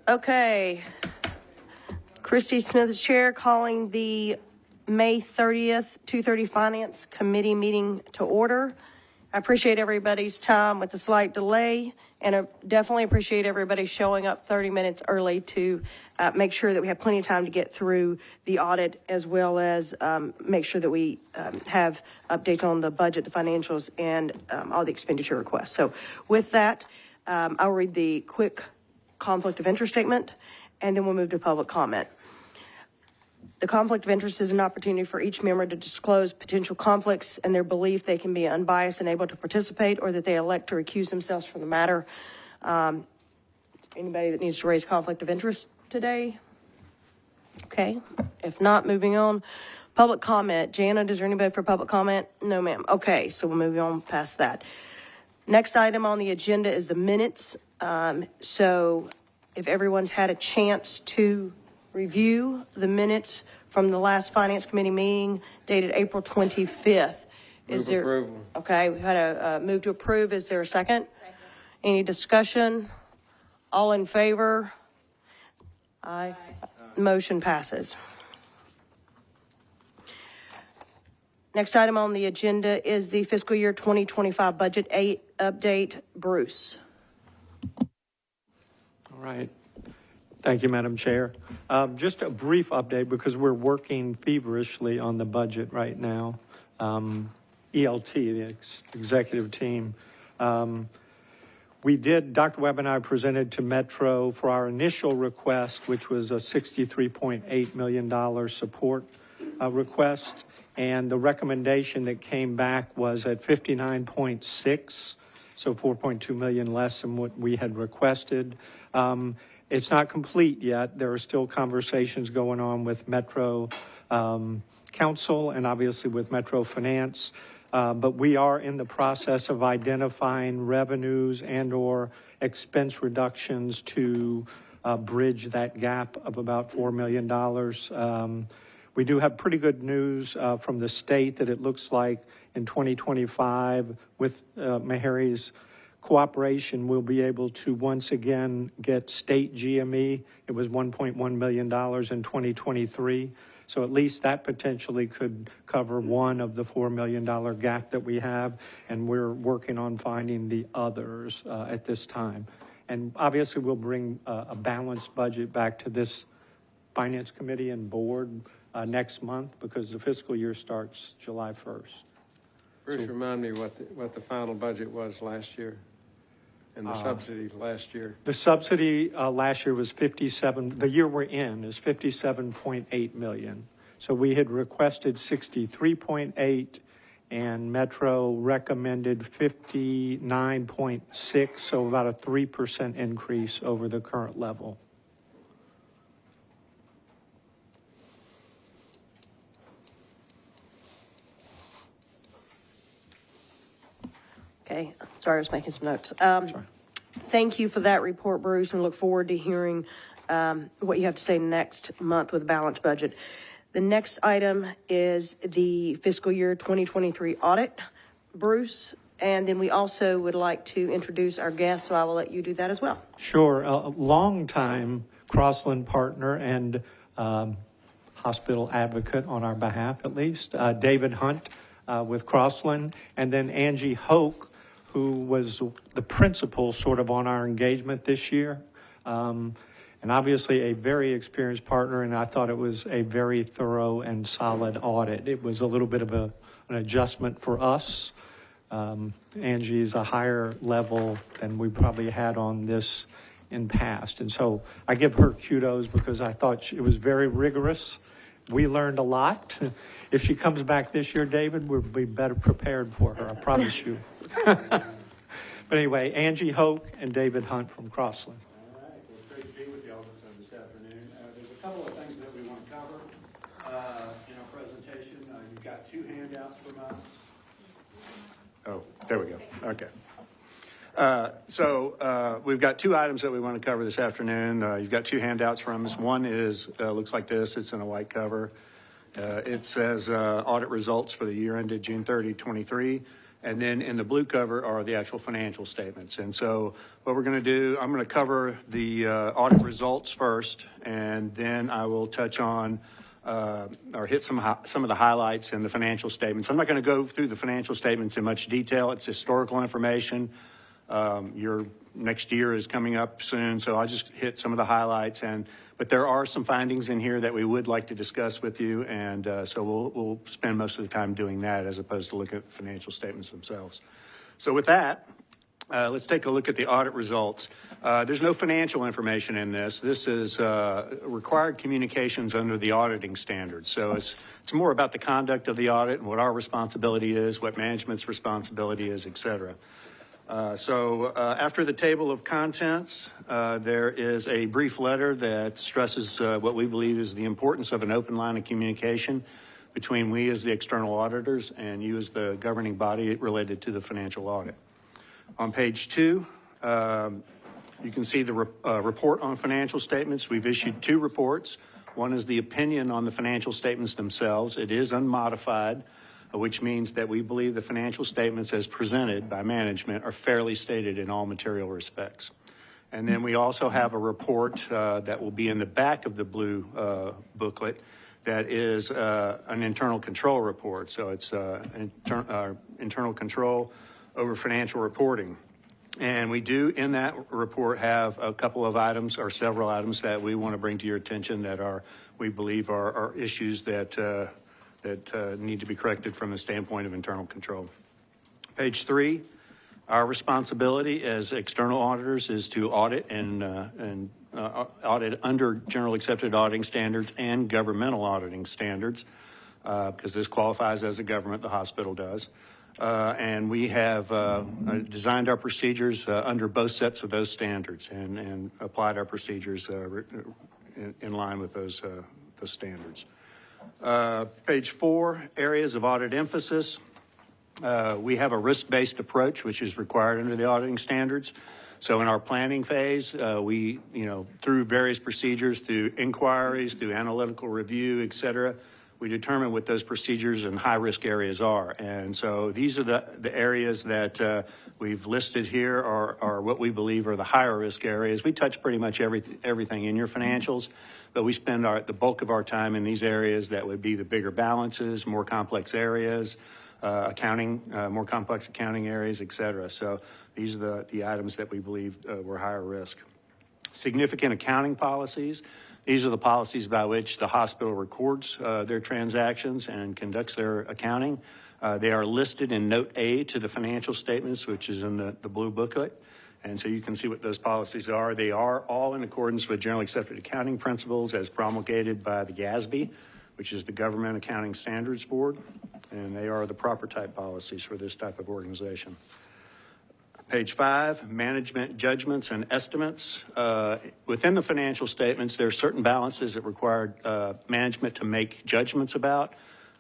Okay. Christy Smith is chair, calling the May 30th, 2:30 Finance Committee meeting to order. I appreciate everybody's time with the slight delay, and I definitely appreciate everybody showing up 30 minutes early to make sure that we have plenty of time to get through the audit, as well as make sure that we have updates on the budget, the financials, and all the expenditure requests. So with that, I'll read the quick conflict of interest statement, and then we'll move to public comment. The conflict of interest is an opportunity for each member to disclose potential conflicts and their belief they can be unbiased and able to participate, or that they elect to recuse themselves from the matter. Anybody that needs to raise conflict of interest today? Okay. If not, moving on. Public comment. Janet, is there anybody for public comment? No, ma'am. Okay, so we'll move on past that. Next item on the agenda is the minutes. So if everyone's had a chance to review the minutes from the last Finance Committee meeting dated April 25th. Is there approval? Okay, we had a move to approve. Is there a second? Any discussion? All in favor? Aye. Motion passes. Next item on the agenda is the fiscal year 2025 budget update. Bruce. All right. Thank you, Madam Chair. Just a brief update because we're working feverishly on the budget right now. ELT, the executive team. Dr. Webb and I presented to Metro for our initial request, which was a $63.8 million support request. And the recommendation that came back was at 59.6, so 4.2 million less than what we had requested. It's not complete yet. There are still conversations going on with Metro Council and obviously with Metro Finance. But we are in the process of identifying revenues and or expense reductions to bridge that gap of about $4 million. We do have pretty good news from the state that it looks like in 2025 with Meharry's cooperation, we'll be able to once again get state GME. It was $1.1 million in 2023. So at least that potentially could cover one of the $4 million gap that we have. And we're working on finding the others at this time. And obviously we'll bring a balanced budget back to this Finance Committee and board next month because the fiscal year starts July 1st. Bruce, remind me what the final budget was last year and the subsidy last year. The subsidy last year was 57, the year we're in is 57.8 million. So we had requested 63.8 and Metro recommended 59.6, so about a 3% increase over the current level. Okay, sorry, I was making some notes. Thank you for that report, Bruce, and look forward to hearing what you have to say next month with a balanced budget. The next item is the fiscal year 2023 audit, Bruce, and then we also would like to introduce our guests, so I will let you do that as well. Sure, a long-time Crossland partner and hospital advocate on our behalf, at least, David Hunt with Crossland, and then Angie Hoke, who was the principal sort of on our engagement this year. And obviously a very experienced partner, and I thought it was a very thorough and solid audit. It was a little bit of an adjustment for us. Angie is a higher level than we probably had on this in past. And so I give her kudos because I thought it was very rigorous. We learned a lot. If she comes back this year, David, we'll be better prepared for her, I promise you. But anyway, Angie Hoke and David Hunt from Crossland. All right, well, it's great to be with you all this afternoon. There's a couple of things that we want to cover in our presentation. You've got two handouts from us. Oh, there we go. Okay. So we've got two items that we want to cover this afternoon. You've got two handouts from us. One is looks like this. It's in a white cover. It says audit results for the year ended June 30, 23. And then in the blue cover are the actual financial statements. And so what we're going to do, I'm going to cover the audit results first, and then I will touch on or hit some of the highlights in the financial statements. I'm not going to go through the financial statements in much detail. It's historical information. Your next year is coming up soon, so I'll just hit some of the highlights. But there are some findings in here that we would like to discuss with you, and so we'll spend most of the time doing that as opposed to looking at the financial statements themselves. So with that, let's take a look at the audit results. There's no financial information in this. This is required communications under the auditing standards. So it's more about the conduct of the audit and what our responsibility is, what management's responsibility is, et cetera. So after the table of contents, there is a brief letter that stresses what we believe is the importance of an open line of communication between we as the external auditors and you as the governing body related to the financial audit. On page 2, you can see the report on financial statements. We've issued 2 reports. One is the opinion on the financial statements themselves. It is unmodified, which means that we believe the financial statements as presented by management are fairly stated in all material respects. And then we also have a report that will be in the back of the blue booklet that is an internal control report. So it's internal control over financial reporting. And we do in that report have a couple of items or several items that we want to bring to your attention that we believe are issues that need to be corrected from the standpoint of internal control. Page 3, our responsibility as external auditors is to audit and audit under general accepted auditing standards and governmental auditing standards, because this qualifies as a government, the hospital does. And we have designed our procedures under both sets of those standards and applied our procedures in line with those standards. Page 4, areas of audit emphasis. We have a risk-based approach, which is required under the auditing standards. So in our planning phase, we, through various procedures, through inquiries, through analytical review, et cetera, we determine what those procedures and high-risk areas are. And so these are the areas that we've listed here are what we believe are the higher-risk areas. We touch pretty much everything in your financials, but we spend the bulk of our time in these areas that would be the bigger balances, more complex areas, accounting, more complex accounting areas, et cetera. So these are the items that we believe were higher risk. Significant accounting policies. These are the policies by which the hospital records their transactions and conducts their accounting. They are listed in Note A to the financial statements, which is in the blue booklet. And so you can see what those policies are. They are all in accordance with generally accepted accounting principles as promulgated by the GASB, which is the Government Accounting Standards Board. And they are the proper type policies for this type of organization. Page 5, management judgments and estimates. Within the financial statements, there are certain balances that require management to make judgments about,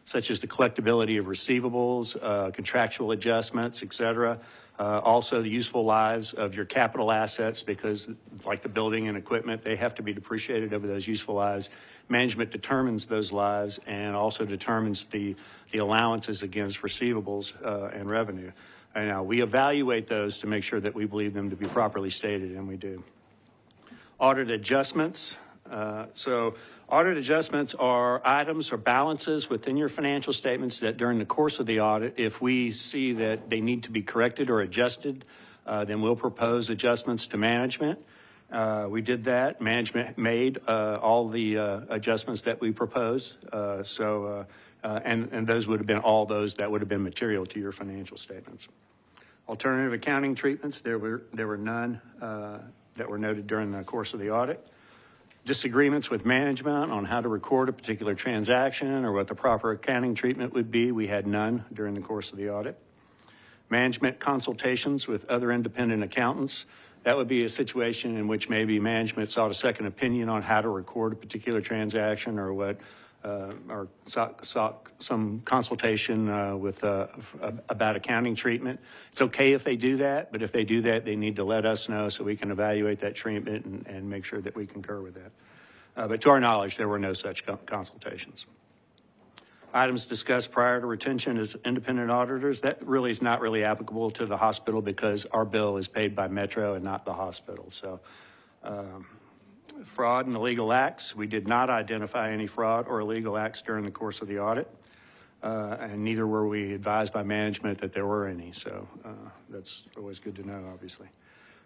such as the collectability of receivables, contractual adjustments, et cetera. Also, the useful lives of your capital assets, because like the building and equipment, they have to be depreciated over those useful lives. Management determines those lives and also determines the allowances against receivables and revenue. And now we evaluate those to make sure that we believe them to be properly stated, and we do. Audit adjustments. So audit adjustments are items or balances within your financial statements that during the course of the audit, if we see that they need to be corrected or adjusted, then we'll propose adjustments to management. We did that. Management made all the adjustments that we proposed. And those would have been all those that would have been material to your financial statements. Alternative accounting treatments, there were none that were noted during the course of the audit. Disagreements with management on how to record a particular transaction or what the proper accounting treatment would be, we had none during the course of the audit. Management consultations with other independent accountants. That would be a situation in which maybe management sought a second opinion on how to record a particular transaction or or sought some consultation about accounting treatment. It's okay if they do that, but if they do that, they need to let us know so we can evaluate that treatment and make sure that we concur with that. But to our knowledge, there were no such consultations. items discussed prior to retention as independent auditors, that really is not really applicable to the hospital because our bill is paid by Metro and not the hospital. So fraud and illegal acts, we did not identify any fraud or illegal acts during the course of the audit. And neither were we advised by management that there were any. So that's always good to know, obviously.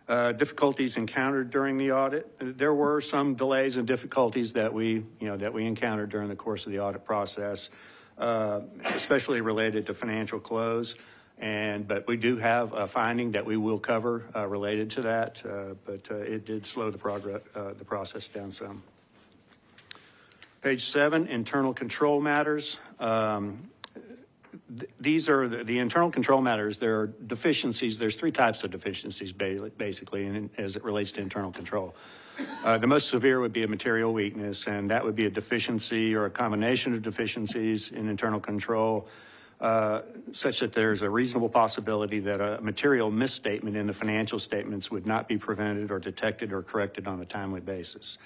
Difficulties encountered during the audit. There were some delays and difficulties that we encountered during the course of the audit process, especially related to financial close. But we do have a finding that we will cover related to that, but it did slow the process down some. Page 7, internal control matters. These are the internal control matters. There are deficiencies. There's 3 types of deficiencies, basically, as it relates to internal control. The most severe would be a material weakness, and that would be a deficiency or a combination of deficiencies in internal control, such that there's a reasonable possibility that a material misstatement in the financial statements would not be prevented or detected or corrected on a timely basis.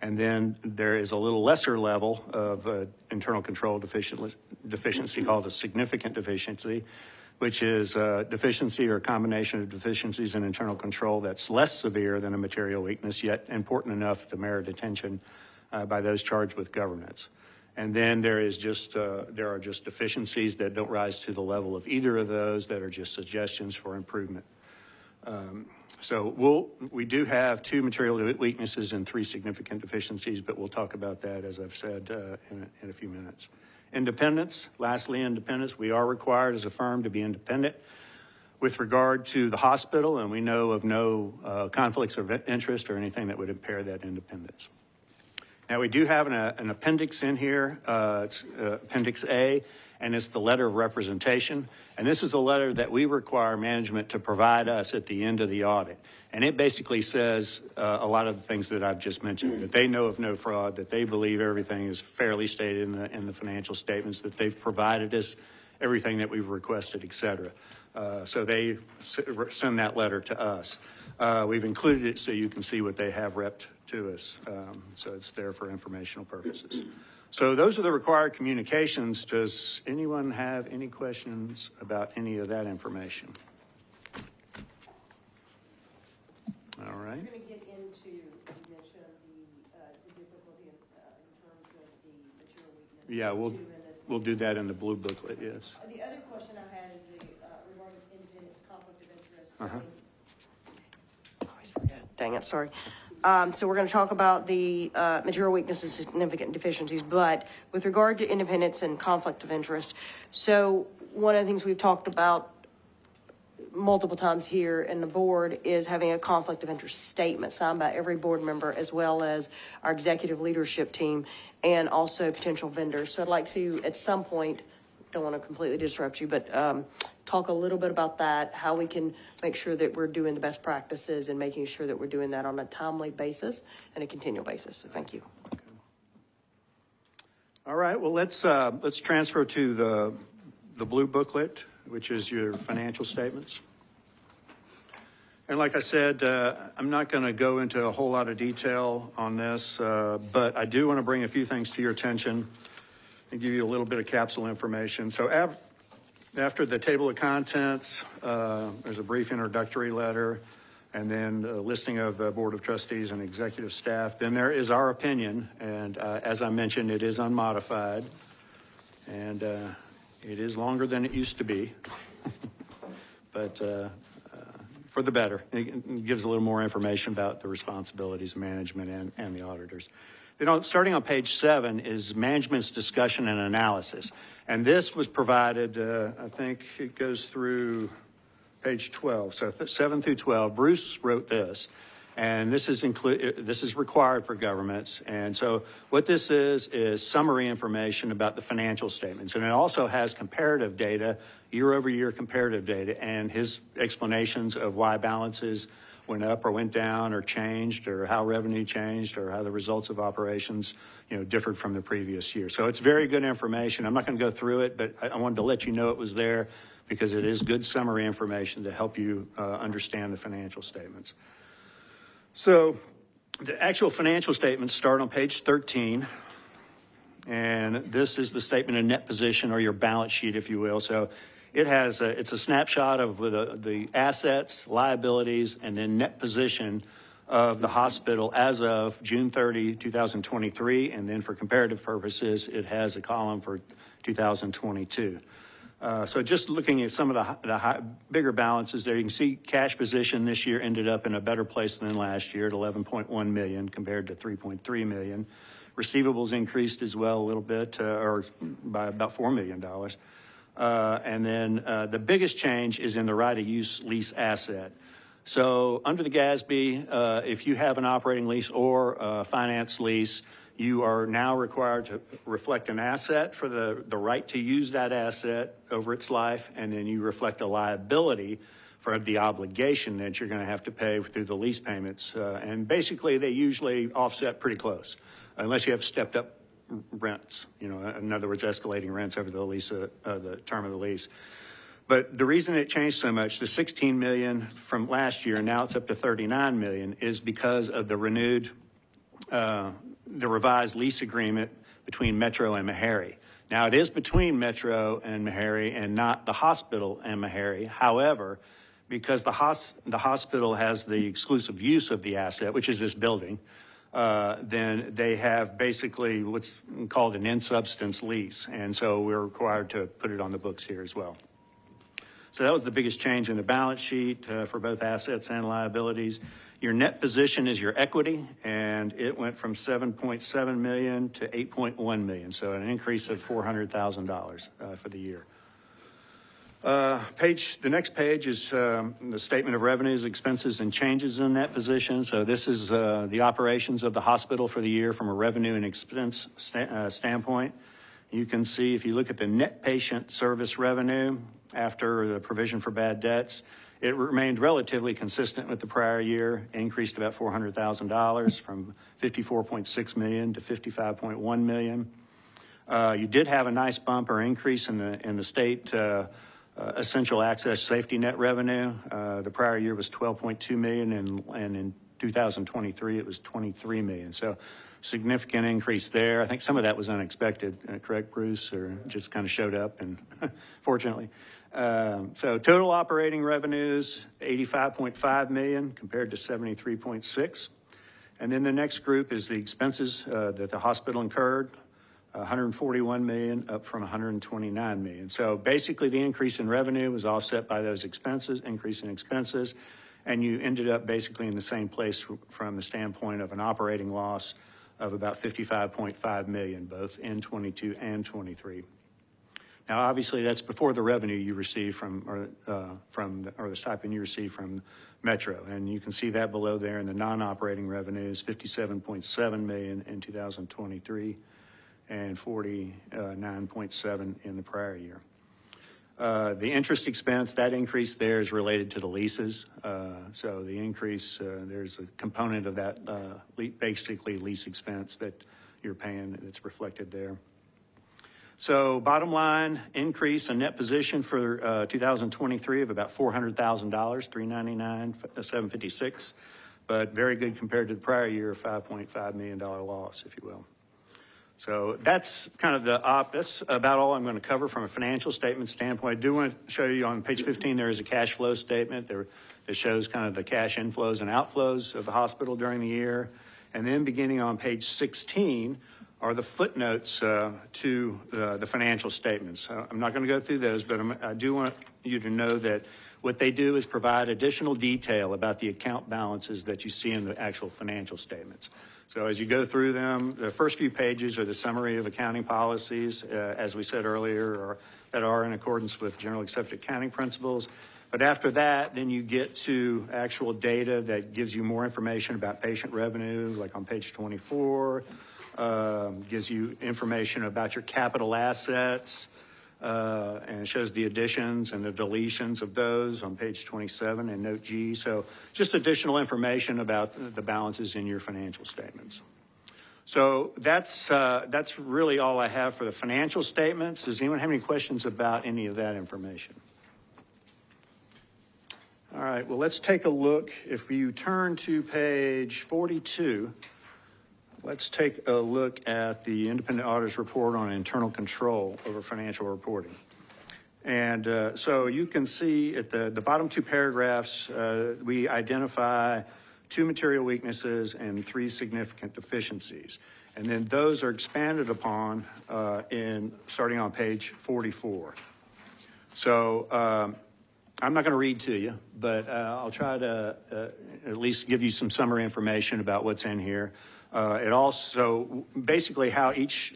And then there is a little lesser level of internal control deficiency called a significant deficiency, which is a deficiency or a combination of deficiencies in internal control that's less severe than a material weakness, yet important enough to merit attention by those charged with governance. And then there are just deficiencies that don't rise to the level of either of those, that are just suggestions for improvement. So we do have 2 material weaknesses and 3 significant deficiencies, but we'll talk about that, as I've said, in a few minutes. Independence, lastly, independence. We are required as a firm to be independent with regard to the hospital, and we know of no conflicts of interest or anything that would impair that independence. Now, we do have an appendix in here. It's Appendix A, and it's the letter of representation. And this is a letter that we require management to provide us at the end of the audit. And it basically says a lot of the things that I've just mentioned, that they know of no fraud, that they believe everything is fairly stated in the financial statements, that they've provided us everything that we've requested, et cetera. So they send that letter to us. We've included it so you can see what they have repped to us. So it's there for informational purposes. So those are the required communications. Does anyone have any questions about any of that information? All right. We're going to get into, you mentioned the difficulty in terms of the material weakness. Yeah, we'll do that in the blue booklet, yes. The other question I had is regarding independence, conflict of interest. I always forget. Dang it, sorry. So we're going to talk about the material weaknesses, significant deficiencies, but with regard to independence and conflict of interest. So one of the things we've talked about multiple times here in the board is having a conflict of interest statement signed by every board member, as well as our executive leadership team and also potential vendors. So I'd like to, at some point, don't want to completely disrupt you, but talk a little bit about that, how we can make sure that we're doing the best practices and making sure that we're doing that on a timely basis and a continual basis. So thank you. Okay. All right, well, let's transfer to the blue booklet, which is your financial statements. And like I said, I'm not going to go into a whole lot of detail on this, but I do want to bring a few things to your attention and give you a little bit of capsule information. So after the table of contents, there's a brief introductory letter, and then a listing of the Board of Trustees and executive staff. Then there is our opinion, and as I mentioned, it is unmodified, and it is longer than it used to be, but for the better. It gives a little more information about the responsibilities of management and the auditors. Then starting on page 7 is management's discussion and analysis. And this was provided, I think it goes through page 12. So 7 through 12, Bruce wrote this. And this is required for governments. And so what this is summary information about the financial statements. And it also has comparative data, year-over-year comparative data, and his explanations of why balances went up or went down or changed, or how revenue changed, or how the results of operations, differed from the previous year. So it's very good information. I'm not going to go through it, but I wanted to let you know it was there because it is good summary information to help you understand the financial statements. So the actual financial statements start on page 13. And this is the statement of net position, or your balance sheet, if you will. So it has it's a snapshot of the assets, liabilities, and then net position of the hospital as of June 30, 2023. And then for comparative purposes, it has a column for 2022. So just looking at some of the bigger balances there, you can see cash position this year ended up in a better place than last year at 11.1 million compared to 3.3 million. Receivables increased as well a little bit, or by about $4 million. And then the biggest change is in the right-of-use lease asset. So under the GASB, if you have an operating lease or a finance lease, you are now required to reflect an asset for the right to use that asset over its life, and then you reflect a liability for the obligation that you're going to have to pay through the lease payments. And basically, they usually offset pretty close, unless you have stepped up rents, in other words, escalating rents over the lease, the term of the lease. But the reason it changed so much, the 16 million from last year, now it's up to 39 million, is because of the revised lease agreement between Metro and Meharry. Now, it is between Metro and Meharry and not the hospital and Meharry. However, because the hospital has the exclusive use of the asset, which is this building, then they have basically what's called an in-substance lease. And so we're required to put it on the books here as well. So that was the biggest change in the balance sheet for both assets and liabilities. Your net position is your equity, and it went from 7.7 million to 8.1 million, so an increase of $400,000 for the year. The next page is the statement of revenues, expenses, and changes in that position. So this is the operations of the hospital for the year from a revenue and expense standpoint. You can see if you look at the net patient service revenue after the provision for bad debts, it remained relatively consistent with the prior year, increased about $400,000 from 54.6 million to 55.1 million. You did have a nice bump or increase in the state essential access safety net revenue. The prior year was 12.2 million, and in 2023 it was 23 million. So significant increase there. I think some of that was unexpected, correct, Bruce, or just kind of showed up, and fortunately. So total operating revenues, 85.5 million compared to 73.6. And then the next group is the expenses that the hospital incurred, 141 million up from 129 million. So basically the increase in revenue was offset by those expenses, increase in expenses, and you ended up basically in the same place from the standpoint of an operating loss of about 55.5 million, both in 22 and 23. Now, obviously, that's before the revenue you receive or the stipend you receive from Metro, and you can see that below there in the non-operating revenues, 57.7 million in 2023, and 49.7 in the prior year. The interest expense, that increase there is related to the leases. So the increase, there's a component of that, basically lease expense that you're paying that's reflected there. So bottom line, increase in net position for 2023 of about $400,000, $399,756, but very good compared to the prior year of $5.5 million loss, if you will. So that's kind of that's about all I'm going to cover from a financial statement standpoint. I do want to show you on page 15, there is a cash flow statement there that shows kind of the cash inflows and outflows of the hospital during the year. And then beginning on page 16, are the footnotes to the financial statements. I'm not going to go through those, but I do want you to know that what they do is provide additional detail about the account balances that you see in the actual financial statements. So as you go through them, the first few pages are the summary of accounting policies, as we said earlier, that are in accordance with generally accepted accounting principles. But after that, then you get to actual data that gives you more information about patient revenue, like on page 24. Gives you information about your capital assets, and shows the additions and the deletions of those on page 27 and note G. So just additional information about the balances in your financial statements. So that's really all I have for the financial statements. Does anyone have any questions about any of that information? All right, well, let's take a look. If you turn to page 42, Let's take a look at the independent auditor's report on internal control over financial reporting. And so you can see at the bottom two paragraphs, we identify 2 material weaknesses and 3 significant deficiencies. And then those are expanded upon starting on page 44. So I'm not going to read to you, but I'll try to at least give you some summary information about what's in here. It also, basically how each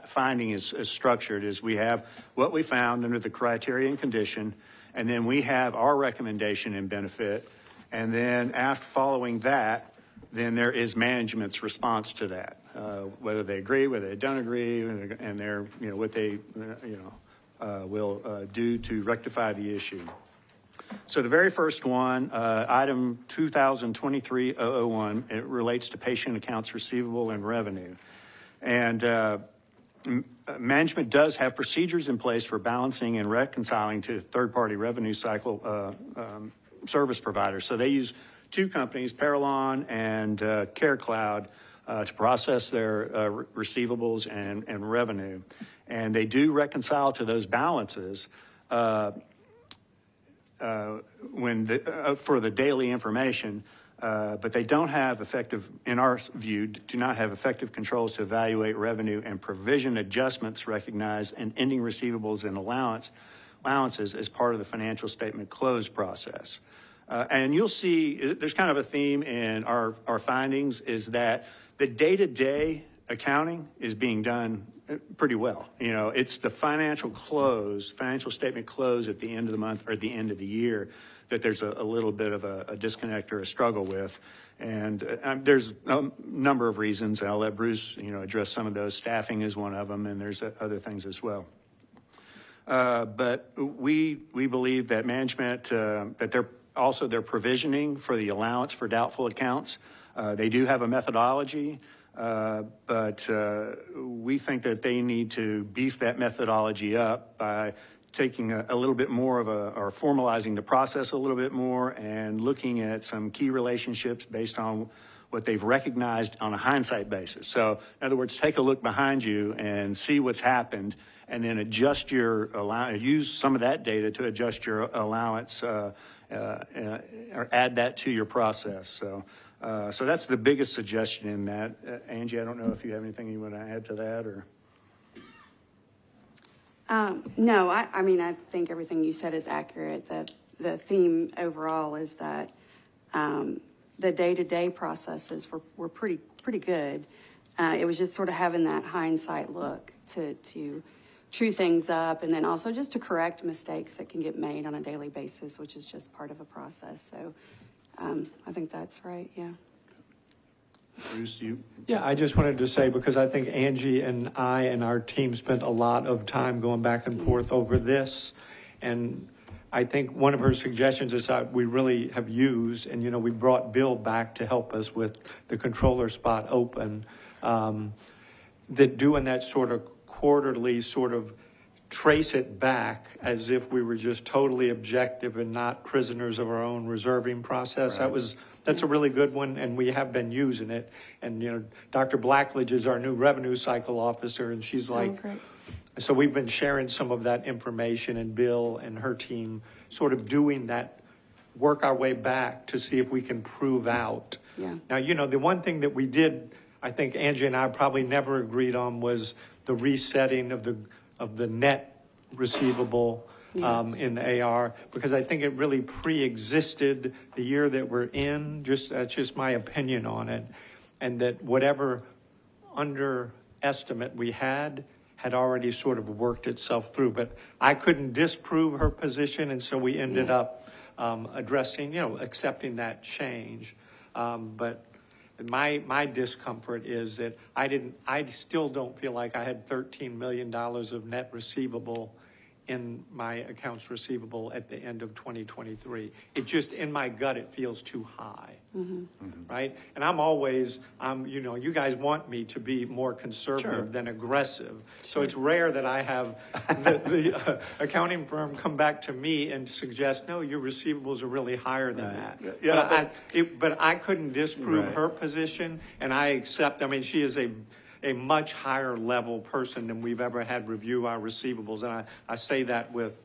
finding is structured is we have what we found under the criteria and condition, and then we have our recommendation and benefit. And then after following that, then there is management's response to that, whether they agree, whether they don't agree, and they're, what they, will do to rectify the issue. So the very first one, item 2023-001, it relates to patient accounts receivable and revenue. And management does have procedures in place for balancing and reconciling to third-party revenue cycle service providers. So they use 2 companies, Parallon and CareCloud, to process their receivables and revenue. And they do reconcile to those balances for the daily information, but they don't have effective, in our view, do not have effective controls to evaluate revenue and provision adjustments recognized in ending receivables and allowances as part of the financial statement close process. And you'll see there's kind of a theme in our findings is that the day-to-day accounting is being done pretty well. It's the financial statement close at the end of the month or at the end of the year that there's a little bit of a disconnect or a struggle with. And there's a number of reasons, and I'll let Bruce, address some of those. Staffing is one of them, and there's other things as well. But we believe that management, that they're provisioning for the allowance for doubtful accounts. They do have a methodology, but we think that they need to beef that methodology up by taking a little bit more or formalizing the process a little bit more and looking at some key relationships based on what they've recognized on a hindsight basis. So in other words, take a look behind you and see what's happened and then adjust your allowance, use some of that data to adjust your allowance or add that to your process. So that's the biggest suggestion in that. Angie, I don't know if you have anything you want to add to that or. No, I mean, I think everything you said is accurate. The theme overall is that the day-to-day processes were pretty good. It was just sort of having that hindsight look to true things up, and then also just to correct mistakes that can get made on a daily basis, which is just part of a process. So I think that's right, yeah. Bruce, you? Yeah, I just wanted to say, because I think Angie and I and our team spent a lot of time going back and forth over this. And I think one of her suggestions is that we really have used, and, we brought Bill back to help us with the controller spot open, that doing that sort of quarterly sort of trace it back as if we were just totally objective and not prisoners of our own reserving process. Right. That's a really good one, and we have been using it. And, Dr. Blackledge is our new revenue cycle officer, and she's like, so we've been sharing some of that information, and Bill and her team sort of doing that, work our way back to see if we can prove out. Yeah. Now, the one thing that we did, I think Angie and I probably never agreed on, was the resetting of the net receivable in the AR, because I think it really pre-existed the year that we're in. That's just my opinion on it, and that whatever underestimate we had already sort of worked itself through. But I couldn't disprove her position, and so we ended up addressing, accepting that change. But my discomfort is that I still don't feel like I had $13 million of net receivable in my accounts receivable at the end of 2023. It just, in my gut, it feels too high, right? And you guys want me to be more conservative than aggressive. So it's rare that I have the accounting firm come back to me and suggest, no, your receivables are really higher than that. Yeah, But I couldn't disprove her position, and I accept, she is a much higher level person than we've ever had review our receivables, and I say that with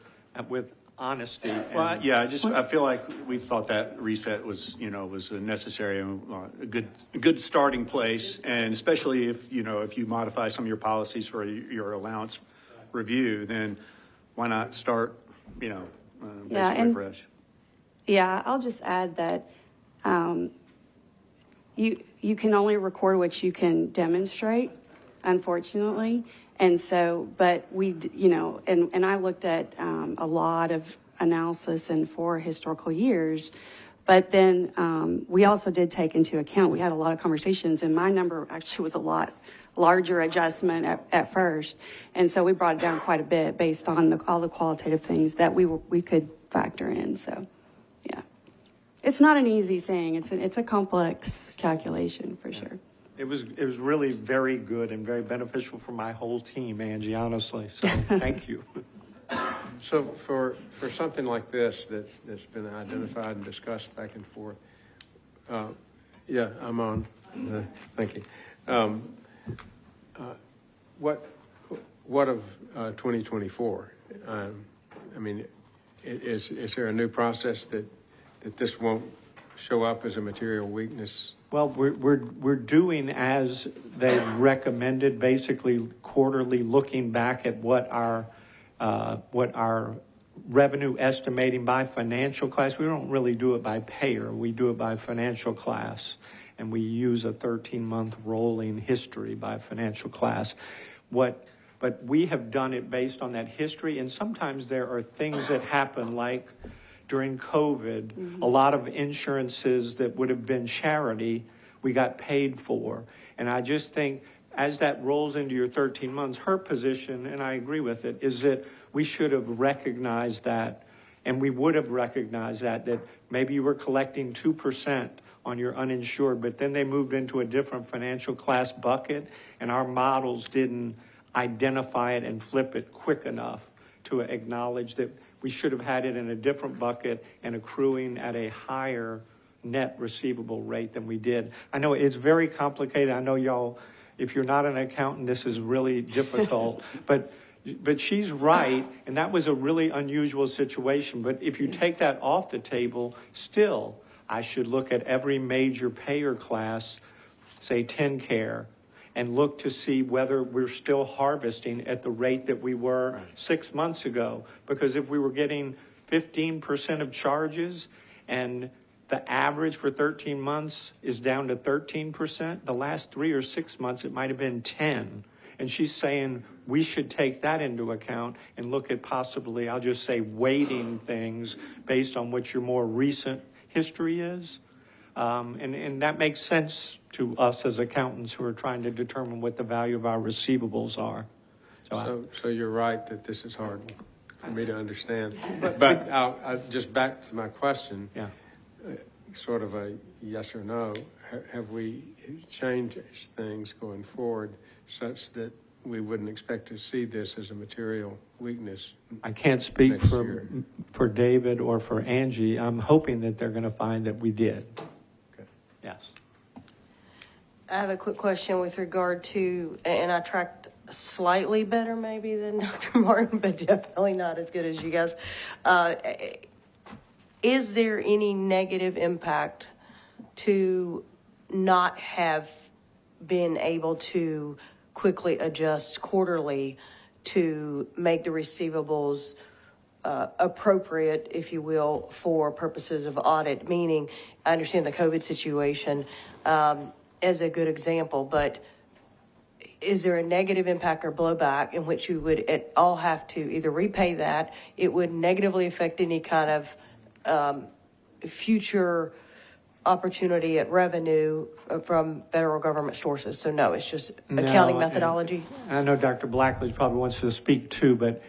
honesty. Well, I feel like we thought that reset was a necessary, a good starting place, and especially if you modify some of your policies for your allowance review, then why not start, basically fresh? Yeah, I'll just add that you can only record what you can demonstrate, unfortunately. And so, but and I looked at a lot of analysis and for historical years, but then we also did take into account, we had a lot of conversations, and my number actually was a lot larger adjustment at first. And so we brought it down quite a bit based on all the qualitative things that we could factor in. So, yeah. It's not an easy thing. It's a complex calculation for sure. It was really very good and very beneficial for my whole team, Angie, honestly. So thank you. So for something like this that's been identified and discussed back and forth, I'm on. Thank you. What of 2024? Is there a new process that this won't show up as a material weakness? Well, we're doing as they recommended, basically quarterly looking back at what our revenue estimating by financial class. We don't really do it by payer. We do it by financial class, and we use a 13-month rolling history by financial class. But we have done it based on that history, and sometimes there are things that happen like during COVID, a lot of insurances that would have been charity, we got paid for. And I just think as that rolls into your 13 months, her position, and I agree with it, is that we should have recognized that, and we would have recognized that maybe you were collecting 2% on your uninsured, but then they moved into a different financial class bucket, and our models didn't identify it and flip it quick enough to acknowledge that we should have had it in a different bucket and accruing at a higher net receivable rate than we did. I know it's very complicated. I know y'all, if you're not an accountant, this is really difficult, but she's right, and that was a really unusual situation. But if you take that off the table, still, I should look at every major payer class, say TennCare, and look to see whether we're still harvesting at the rate that we were 6 months ago. Because if we were getting 15% of charges and the average for 13 months is down to 13%, the last 3 or 6 months it might have been 10. And she's saying we should take that into account and look at possibly, I'll just say, weighting things based on what your more recent history is. And that makes sense to us as accountants who are trying to determine what the value of our receivables are. So you're right that this is hard for me to understand. But I'll just back to my question. Yeah. Sort of a yes or no. Have we changed things going forward such that we wouldn't expect to see this as a material weakness? I can't speak year? for David or for Angie. I'm hoping that they're going to find that we did. Okay. Yes. I have a quick question with regard to, and I tracked slightly better maybe than Dr. Martin, but definitely not as good as you guys. Is there any negative impact to not have been able to quickly adjust quarterly to make the receivables appropriate, if you will, for purposes of audit? Meaning, I understand the COVID situation as a good example, but is there a negative impact or blowback in which you would at all have to either repay that? It would negatively affect any kind of future opportunity at revenue from federal government sources. So no, it's just accounting methodology. I know Dr. Blackley probably wants to speak too, but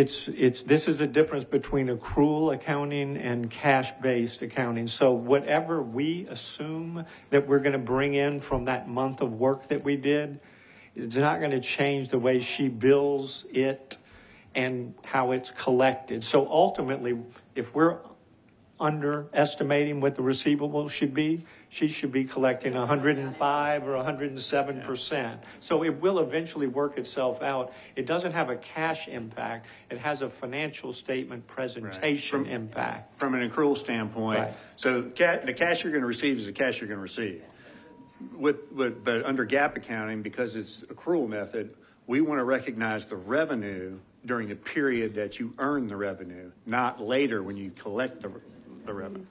this is the difference between accrual accounting and cash-based accounting. So whatever we assume that we're going to bring in from that month of work that we did, it's not going to change the way she bills it and how it's collected. So ultimately, if we're underestimating what the receivable should be, she should be collecting 105 or 107%. So it will eventually work itself out. It doesn't have a cash impact. It has a financial statement presentation impact. From an accrual standpoint. Right. So the cash you're going to receive is the cash you're going to receive. But under GAAP accounting, because it's accrual method, we want to recognize the revenue during the period that you earn the revenue, not later when you collect the revenue.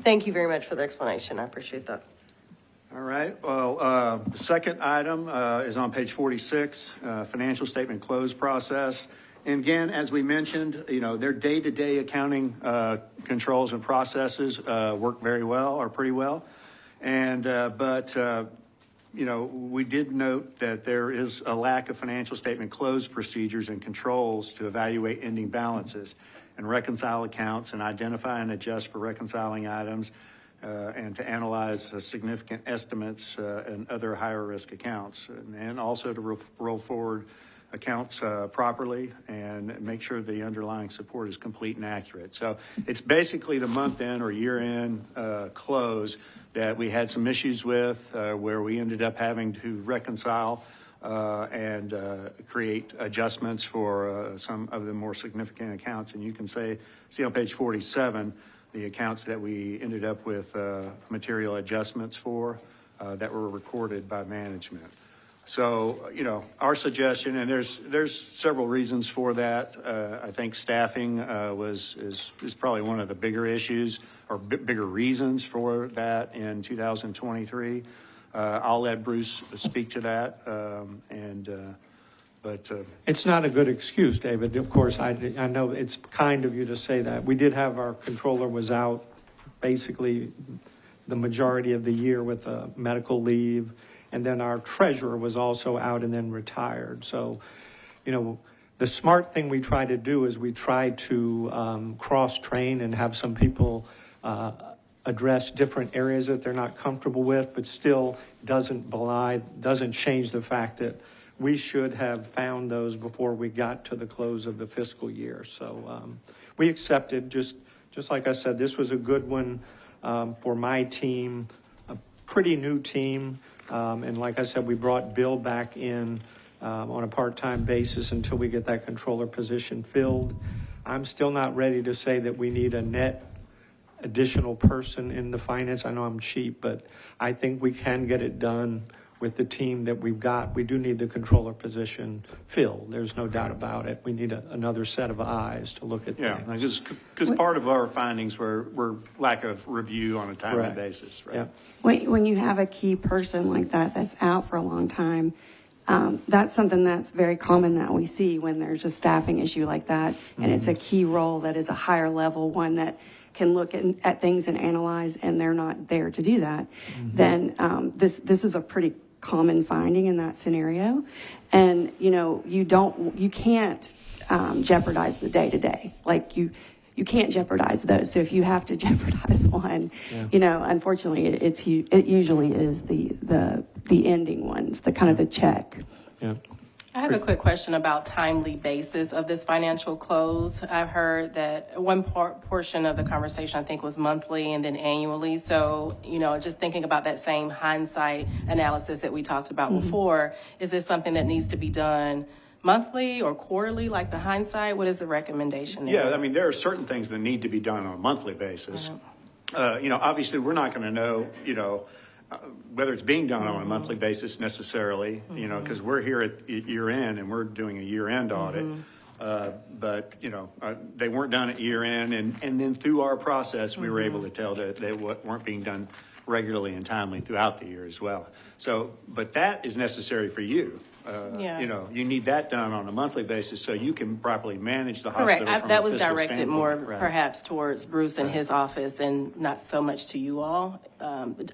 Thank you very much for the explanation. I appreciate that. All right. Well, the second item is on page 46, financial statement close process. And again, as we mentioned, their day-to-day accounting controls and processes work very well, or pretty well. But we did note that there is a lack of financial statement close procedures and controls to evaluate ending balances and reconcile accounts and identify and adjust for reconciling items and to analyze significant estimates and other higher risk accounts, and also to roll forward accounts properly and make sure the underlying support is complete and accurate. So it's basically the month end or year end close that we had some issues with where we ended up having to reconcile and create adjustments for some of the more significant accounts. And you can see on page 47 the accounts that we ended up with material adjustments for that were recorded by management. So, our suggestion, and there's several reasons for that. I think staffing is probably one of the bigger issues or bigger reasons for that in 2023. I'll let Bruce speak to that. But it's not a good excuse, David. Of course, I know it's kind of you to say that. We did have our controller was out basically the majority of the year with a medical leave. And then our treasurer was also out and then retired. So, the smart thing we try to do is we try to cross-train and have some people address different areas that they're not comfortable with, but still doesn't change the fact that we should have found those before we got to the close of the fiscal year. So we accepted, just like I said, this was a good one for my team, a pretty new team. And like I said, we brought Bill back in on a part-time basis until we get that controller position filled. I'm still not ready to say that we need a net additional person in the finance. I know I'm cheap, but I think we can get it done with the team that we've got. We do need the controller position filled. There's no doubt about it. We need another set of eyes to look at things. Because part of our findings were lack of review on a timely Correct. basis, right? Yeah. When you have a key person like that's out for a long time, that's something that's very common that we see when there's a staffing issue like that. And it's a key role that is a higher level one that can look at things and analyze, and they're not there to do that. Then this is a pretty common finding in that scenario. And, you can't jeopudize the day-to-day. Like you can't jeopardize those. So if you have to jeopardize one, unfortunately, it usually is the ending ones, the kind of the check. Yeah. I have a quick question about timely basis of this financial close. I've heard that one portion of the conversation, I think, was monthly and then annually. So, just thinking about that same hindsight analysis that we talked about before, is this something that needs to be done monthly or quarterly, like the hindsight? What is the recommendation there? Yeah, I mean, there are certain things that need to be done on a monthly basis. Obviously, we're not going to know, whether it's being done on a monthly basis necessarily, because we're here at year end and we're doing a year end audit. But they weren't done at year end. And then through our process, we were able to tell that they weren't being done regularly and timely throughout the year as well. So, but that is necessary for you. Yeah. You know, you need that done on a monthly basis so you can properly manage the Correct. hospital from That a was fiscal directed standpoint. more Right. perhaps towards Bruce and his office and not so much to you all.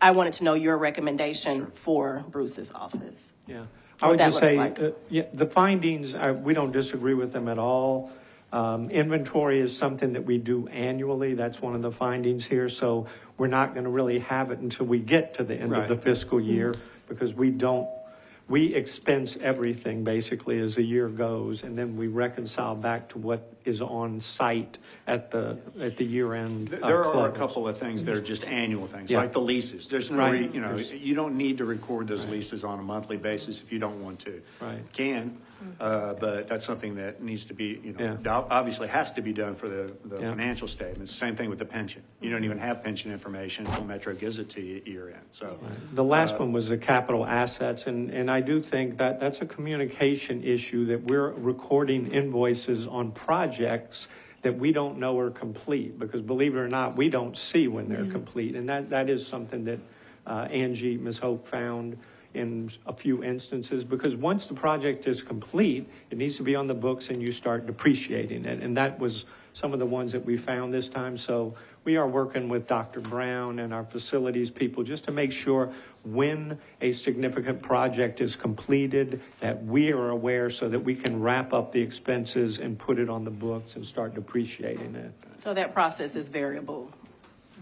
I wanted to know your recommendation for Bruce's office. Yeah. What I would that just looks say, like. yeah, the findings, we don't disagree with them at all. Inventory is something that we do annually. That's one of the findings here. So we're not going to really have it until we get to the end of the Right. fiscal year because we expense everything basically as the year goes, and then we reconcile back to what is on site at the year end. There are a couple of things that are just annual things, Yeah. like the leases. There's no, Right. you don't need to record those leases on a monthly basis if you don't want to. Right. You can, but that's something that needs to be, Yeah. obviously has to be done for the Yeah. financial statements. Same thing with the pension. You don't even have pension information until Metro gives it to you at year end. So The last one was the capital assets, and I do think that that's a communication issue, that we're recording invoices on projects that we don't know are complete, because believe it or not, we don't see when they're complete. And that is something that Angie, Ms. Hope, found in a few instances, because once the project is complete, it needs to be on the books and you start depreciating it. And that was some of the ones that we found this time. So we are working with Dr. Brown and our facilities people just to make sure when a significant project is completed that we are aware, so that we can wrap up the expenses and put it on the books and start depreciating it. So that process is variable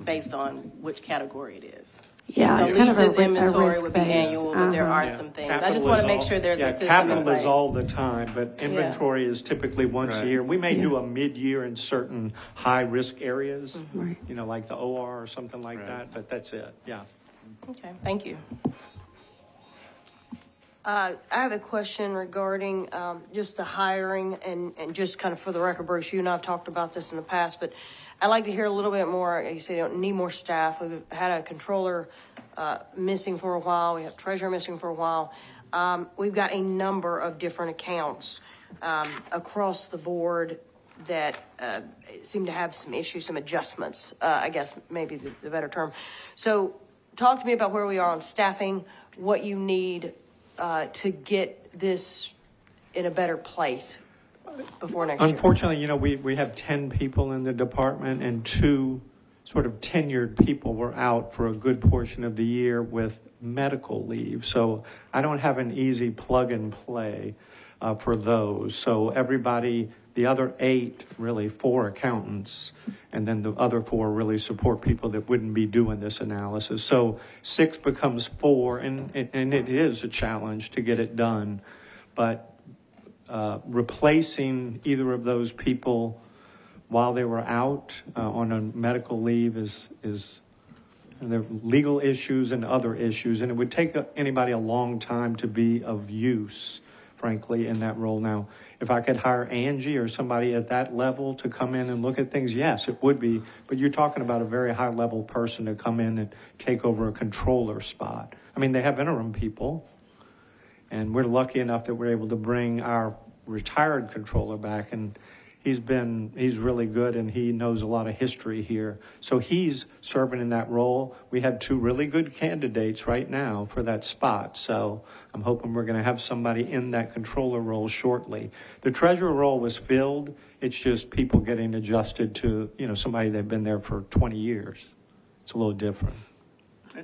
based on which category it is. Yeah, So it's kind of a leases, inventory would be risk-based, annual, but there are Yeah. some things. I Capital just want is to make all- sure there's a system in Capital place. is all the time, but inventory is typically once a Right. year. We may do a mid-year in certain high-risk areas, Right. you know, like the OR or something like Right. that, but that's it, yeah. Okay, thank you. I have a question regarding just the hiring and just kind of for the record, Bruce, you and I have talked about this in the past, but I'd like to hear a little bit more. You say you don't need more staff. We've had a controller missing for a while. We have treasurer missing for a while. We've got a number of different accounts across the board that seem to have some issues, some adjustments, I guess maybe the better term. So talk to me about where we are on staffing, what you need to get this in a better place before next year. Unfortunately, you know, we have 10 people in the department, and 2 sort of tenured people were out for a good portion of the year with medical leave. So I don't have an easy plug and play for those. So everybody, the other 8, really 4 accountants, and then the other 4 really support people that wouldn't be doing this analysis. So 6 becomes 4, and it is a challenge to get it done. But replacing either of those people while they were out on a medical leave is and there are legal issues and other issues, and it would take anybody a long time to be of use, frankly, in that role. Now, if I could hire Angie or somebody at that level to come in and look at things, yes, it would be. But you're talking about a very high-level person to come in and take over a controller spot. I mean, they have interim people, and we're lucky enough that we're able to bring our retired controller back, and he's really good, and he knows a lot of history here. So he's serving in that role. We have 2 really good candidates right now for that spot. So I'm hoping we're going to have somebody in that controller role shortly. The treasurer role was filled. It's just people getting adjusted to, you know, somebody that's been there for 20 years. It's a little different.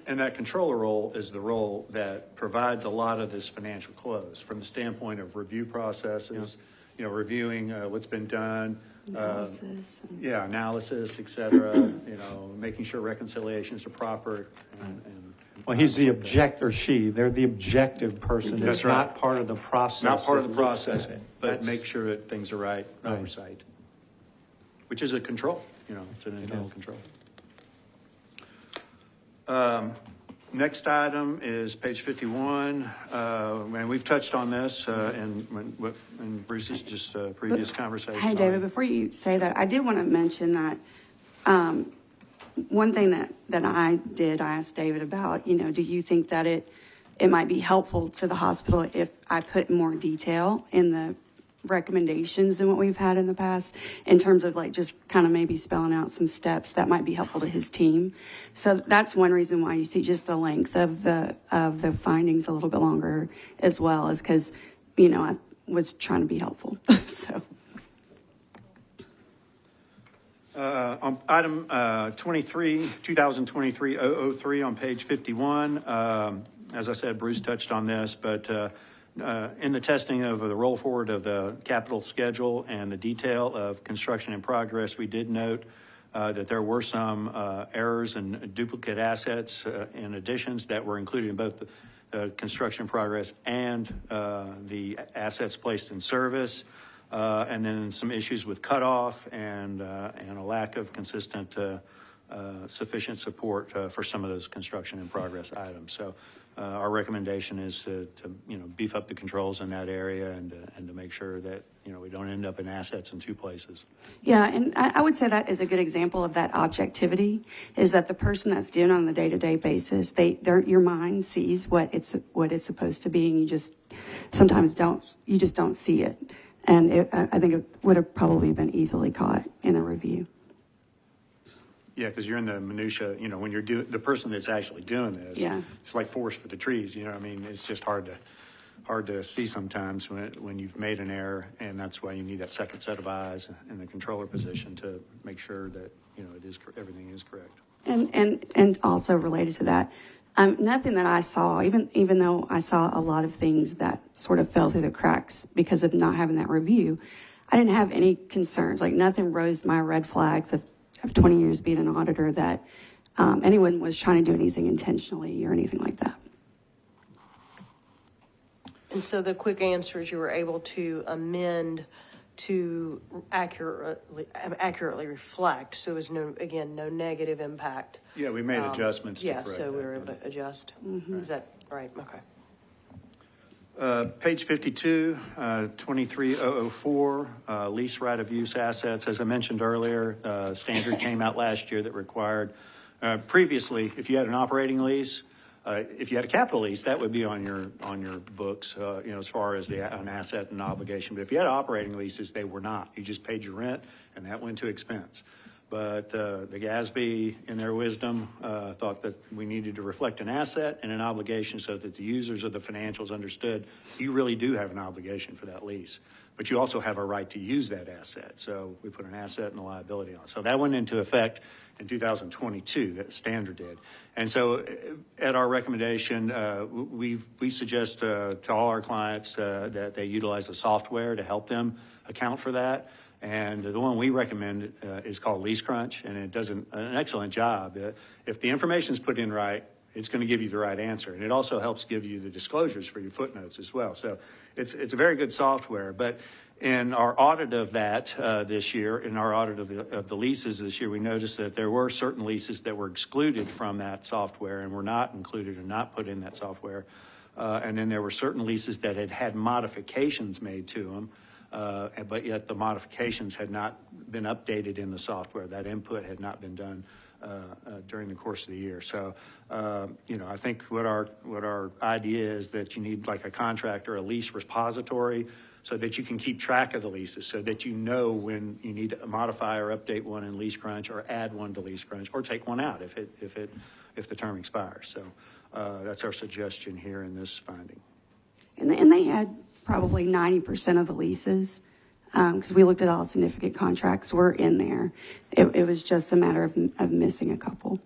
And that controller role is the role that provides a lot of this financial close from the standpoint of review processes, you know, reviewing what's been done. Analysis. Analysis, et cetera, you know, making sure reconciliations are proper. Well, he's the objector, they're the objective person. That's It's right. not part of the process. Not part of the that looks process, at it. but That's- make sure that things are right, Right. oversight, which is a control, you know, it's an internal control. Next item is page 51, and we've touched on this in Bruce's just previous conversation. Hey, David, before you say that, I did want to mention that one thing that I asked David about, you know, do you think that it might be helpful to the hospital if I put more detail in the recommendations than what we've had in the past in terms of like just kind of maybe spelling out some steps that might be helpful to his team. So that's one reason why you see just the length of the findings a little bit longer as well, is because, you know, I was trying to be helpful. So. On item 2023-003 on page 51, as I said, Bruce touched on this, but in the testing of the roll forward of the capital schedule and the detail of construction in progress, we did note that there were some errors and duplicate assets and additions that were included in both the construction in progress and the assets placed in service. And then some issues with cutoff and a lack of consistent sufficient support for some of those construction in progress items. So our recommendation is to beef up the controls in that area and to make sure that we don't end up in assets in two places. Yeah, and I would say that is a good example of that objectivity, is that the person that's doing it on a day-to-day basis, your mind sees what it's supposed to be, and you just sometimes don't see it. And I think it would have probably been easily caught in a review. Yeah, because you're in the minutia, when you're the person that's actually doing this, yeah. It's like forest for the trees, I mean, it's just hard to see sometimes when you've made an error, and that's why you need that second set of eyes in the controller position to make sure that, everything is correct. And also related to that, nothing that I saw, even though I saw a lot of things that sort of fell through the cracks because of not having that review, I didn't have any concerns. Like nothing rose my red flags of 20 years being an auditor that anyone was trying to do anything intentionally or anything like that. And so the quick answer is you were able to amend to accurately reflect. So there was no negative impact. Yeah, we made adjustments. Yeah, so we were able to adjust. Mm-hmm. Is that right? Okay. Page 52, 23004, lease right of use assets. As I mentioned earlier, standard came out last year that required, previously, if you had an operating lease, if you had a capital lease, that would be on your books, as far as an asset and obligation. But if you had operating leases, they were not. You just paid your rent, and that went to expense. But the GASB, in their wisdom, thought that we needed to reflect an asset and an obligation so that the users of the financials understood you really do have an obligation for that lease, but you also have a right to use that asset. So we put an asset and a liability on. So that went into effect in 2022, that standard did. And so at our recommendation, we suggest to all our clients that they utilize the software to help them account for that. And the one we recommend is called Lease Crunch, and it does an excellent job. If the information is put in right, it's going to give you the right answer. And it also helps give you the disclosures for your footnotes as well. So it's a very good software. But in our audit of that this year, in our audit of the leases this year, we noticed that there were certain leases that were excluded from that software and were not included or not put in that software. And then there were certain leases that had modifications made to them. But yet the modifications had not been updated in the software. That input had not been done during the course of the year. So, I think what our idea is that you need like a contract or a lease repository so that you can keep track of the leases, so that you know when you need to modify or update one in Lease Crunch or add one to Lease Crunch or take one out if the term expires. So that's our suggestion here in this finding. And they had probably 90% of the leases, because we looked at all significant contracts were in there. It was just a matter of missing a couple.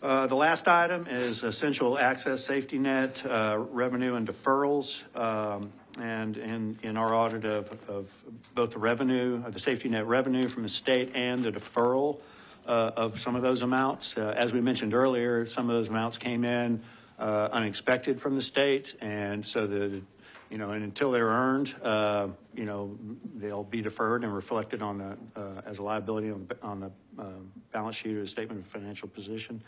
The last item is essential access safety net revenue and deferrals. And in our audit of both the revenue, the safety net revenue from the state and the deferral of some of those amounts. As we mentioned earlier, some of those amounts came in unexpected from the state, and so and until they're earned, they'll be deferred and reflected on the as a liability on the balance sheet or the statement of financial position.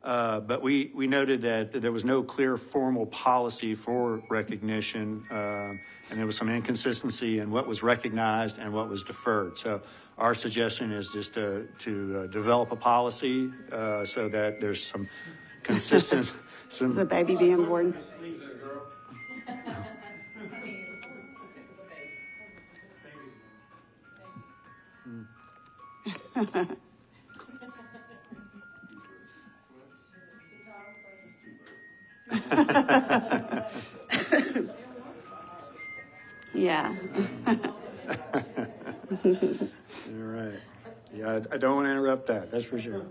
But we noted that there was no clear formal policy for recognition, and there was some inconsistency in what was recognized and what was deferred. So our suggestion is just to develop a policy so that there's some consistent. Is a baby being born? Yeah. All right. Yeah, I don't want to interrupt that, that's for sure.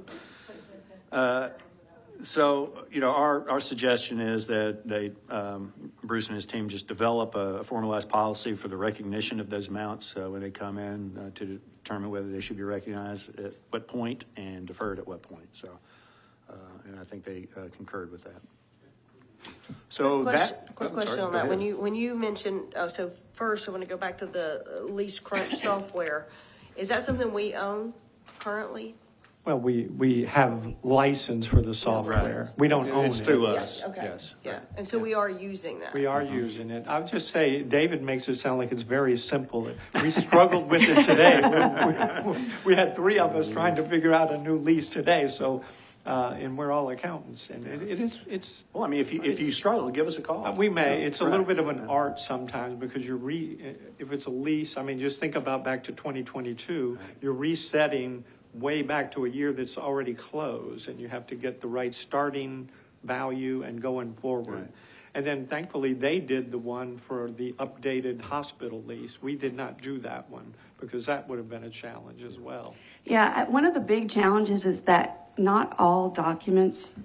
So, our suggestion is that Bruce and his team just develop a formalized policy for the recognition of those amounts when they come in to determine whether they should be recognized at what point and deferred at what point. So, and I think they concurred with that. So Quick question on that. When you mentioned, so first I want to go back to the lease crunch software. Is that something we own currently? Well, we have license for the software. We don't own it. It's through us, Okay. yes. Yeah, and so we are using that. We are using it. I would just say, David makes it sound like it's very simple. We struggled with it today. We had three of us trying to figure out a new lease today, so, and we're all accountants, and it's. Well, I mean, if you struggle, give us a call. We may. It's a little Correct. bit of an art sometimes because if it's a lease, I mean, just think about back to 2022, you're resetting way back to a year that's already closed, and you have to get the right starting value and going forward. Right. And then thankfully, they did the one for the updated hospital lease. We did not do that one because that would have been a challenge as well. Yeah, one of the big challenges is that not all documents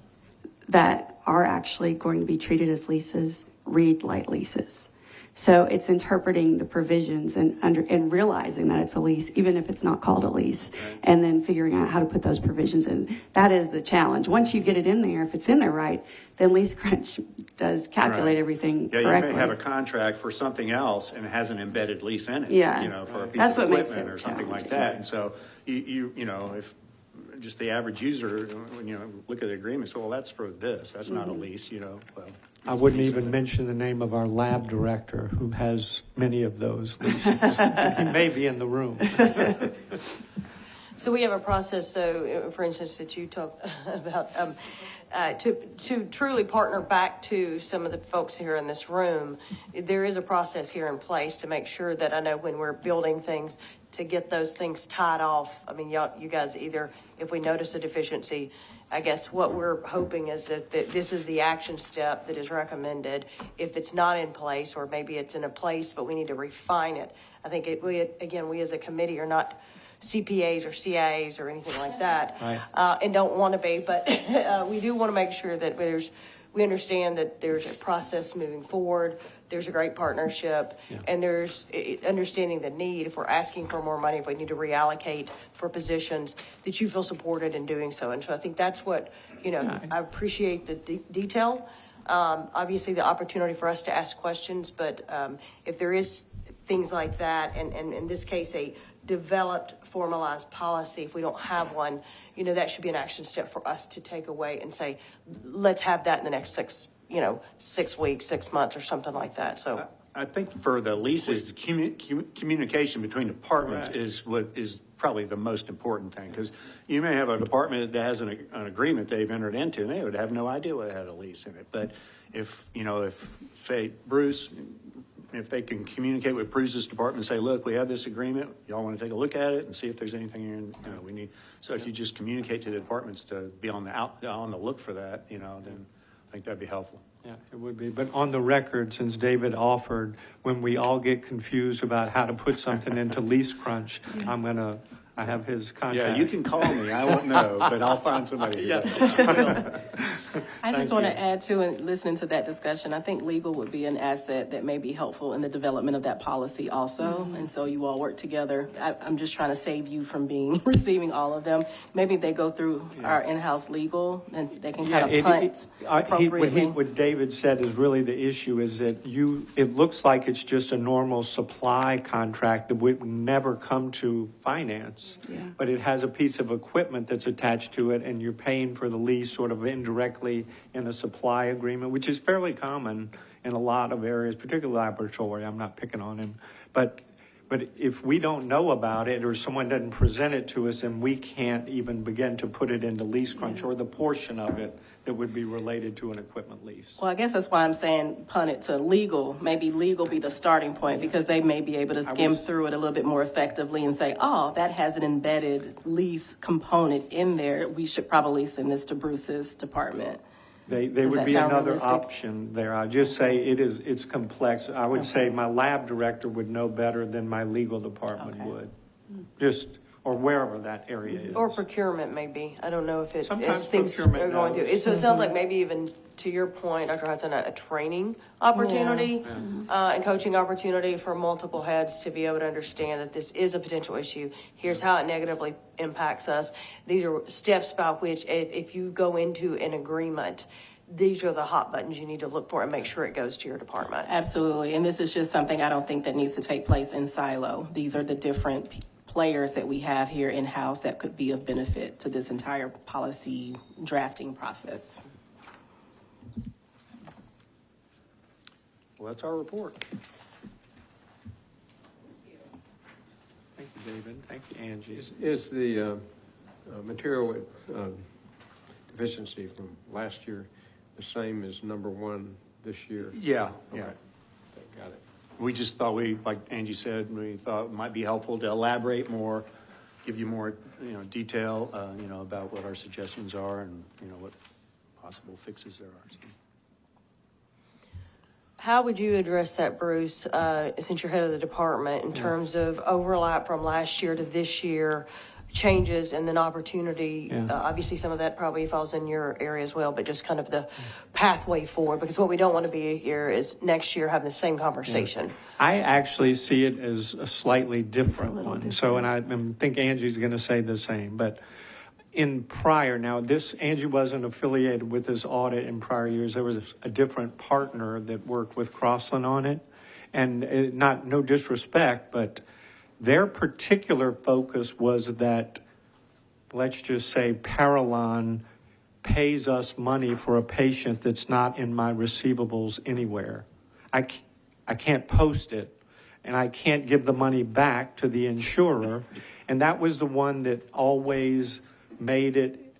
that are actually going to be treated as leases read like leases. So it's interpreting the provisions and realizing that it's a lease, even if it's not called a lease, and then figuring out how to put those provisions in. That is the challenge. Once you get it in there, if it's in there right, then Lease Crunch does calculate Right. everything Yeah, correctly. you may have a contract for something else and it has an embedded lease in it. Yeah. For a piece That's of what makes equipment it or something like challenging. that. And so if just the average user, when look at the agreement, so, well, that's for this, that's not a lease, well. I wouldn't even mention the name of our lab director who has many of those leases. He may be in the room. So we have a process, so for instance, that you talked about, to truly partner back to some of the folks here in this room. There is a process here in place to make sure that I know when we're building things, to get those things tied off. I mean, you guys either, if we notice a deficiency, I guess what we're hoping is that this is the action step that is recommended. If it's not in place, or maybe it's in a place, but we need to refine it. I think we as a committee are not CPAs or CIAs or anything like that, Right. And don't want to be, but we do want to make sure that we understand that there's a process moving forward, there's a great partnership, and there's understanding the need, if we're asking for more money, if we need to reallocate for positions, that you feel supported in doing so. And so I think that's what, I appreciate the detail. Obviously, the opportunity for us to ask questions, but if there is things like that, and in this case, a developed, formalized policy, if we don't have one, that should be an action step for us to take away and say, let's have that in the next 6 weeks, 6 months, or something like that. So I think for the leases, the communication between departments Correct. is what is probably the most important thing, because you may have a department that has an agreement they've entered into, and they would have no idea what had a lease in it. But if say Bruce, if they can communicate with Bruce's department and say, look, we have this agreement, y'all want to take a look at it and see if there's anything here we need. So if you just communicate to the departments to be on the look for that, then I think that'd be helpful. Yeah, it would be. But on the record, since David offered, when we all get confused about how to put something into Lease Crunch, I have his contact. Yeah, you can call me. I won't know, but I'll find somebody. I just want to add to, and listening to that discussion, I think legal would be an asset that may be helpful in the development of that policy also. And so you all work together. I'm just trying to save you from receiving all of them. Maybe they go through our in-house legal and they can kind of punt appropriately. What David said is really the issue is that it looks like it's just a normal supply contract that would never come to finance. But it has a piece of equipment that's attached to it, and you're paying for the lease sort of indirectly in a supply agreement, which is fairly common in a lot of areas, particularly laboratory. I'm not picking on him. But if we don't know about it or someone doesn't present it to us, then we can't even begin to put it into Lease Crunch or the portion of it that would be related to an equipment lease. Well, I guess that's why I'm saying punt it to legal. Maybe legal be the starting point because they may be able to skim through it a little bit more effectively and say, oh, that has an embedded lease component in there. We should probably send this to Bruce's department. They Does would that be sound another realistic? option there. I just say it's complex. I would say my lab director would know better than my legal department Okay. would. Just, or wherever that area is. Or procurement, maybe. I don't know if it, Sometimes as things are procurement going through. knows. So it sounds like maybe even, to your point, Dr. Hudson, a training opportunity, and coaching opportunity for multiple heads to be able to understand that this is a potential issue. Here's how it negatively impacts us. These are steps by which, if you go into an agreement, these are the hot buttons you need to look for and make sure it goes to your department. Absolutely. And this is just something I don't think that needs to take place in silo. These are the different players that we have here in-house that could be of benefit to this entire policy drafting process. Well, that's our report. Thank you, David. Thank you, Angie. Is the material deficiency from last year the same as number one this year? Yeah, Okay. yeah. Got it. We just thought like Angie said, we thought it might be helpful to elaborate more, give you more, detail, about what our suggestions are and, what possible fixes there are. So. How would you address that, Bruce, since you're head of the department, in terms of overlap from last year to this year, changes and then opportunity? Obviously, some of that probably falls in your area as well, but just kind of the pathway forward, because what we don't want to be here is next year having the same conversation. I actually see it as a slightly different one. So, and I think Angie's going to say the same, but in prior, now this, Angie wasn't affiliated with this audit in prior years. There was a different partner that worked with Crossland on it. And no disrespect, but their particular focus was that, let's just say, Parallon pays us money for a patient that's not in my receivables anywhere. I can't post it, and I can't give the money back to the insurer. And that was the one that always made it,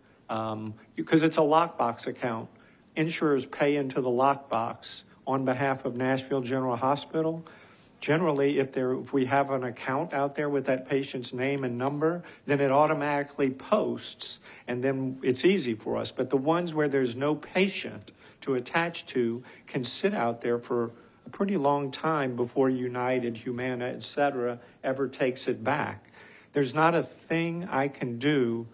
because it's a lockbox account. Insurers pay into the lockbox on behalf of Nashville General Hospital. Generally, if we have an account out there with that patient's name and number, then it automatically posts, and then it's easy for us. But the ones where there's no patient to attach to can sit out there for a pretty long time before United, Humana, et cetera, ever takes it back. There's not a thing I can do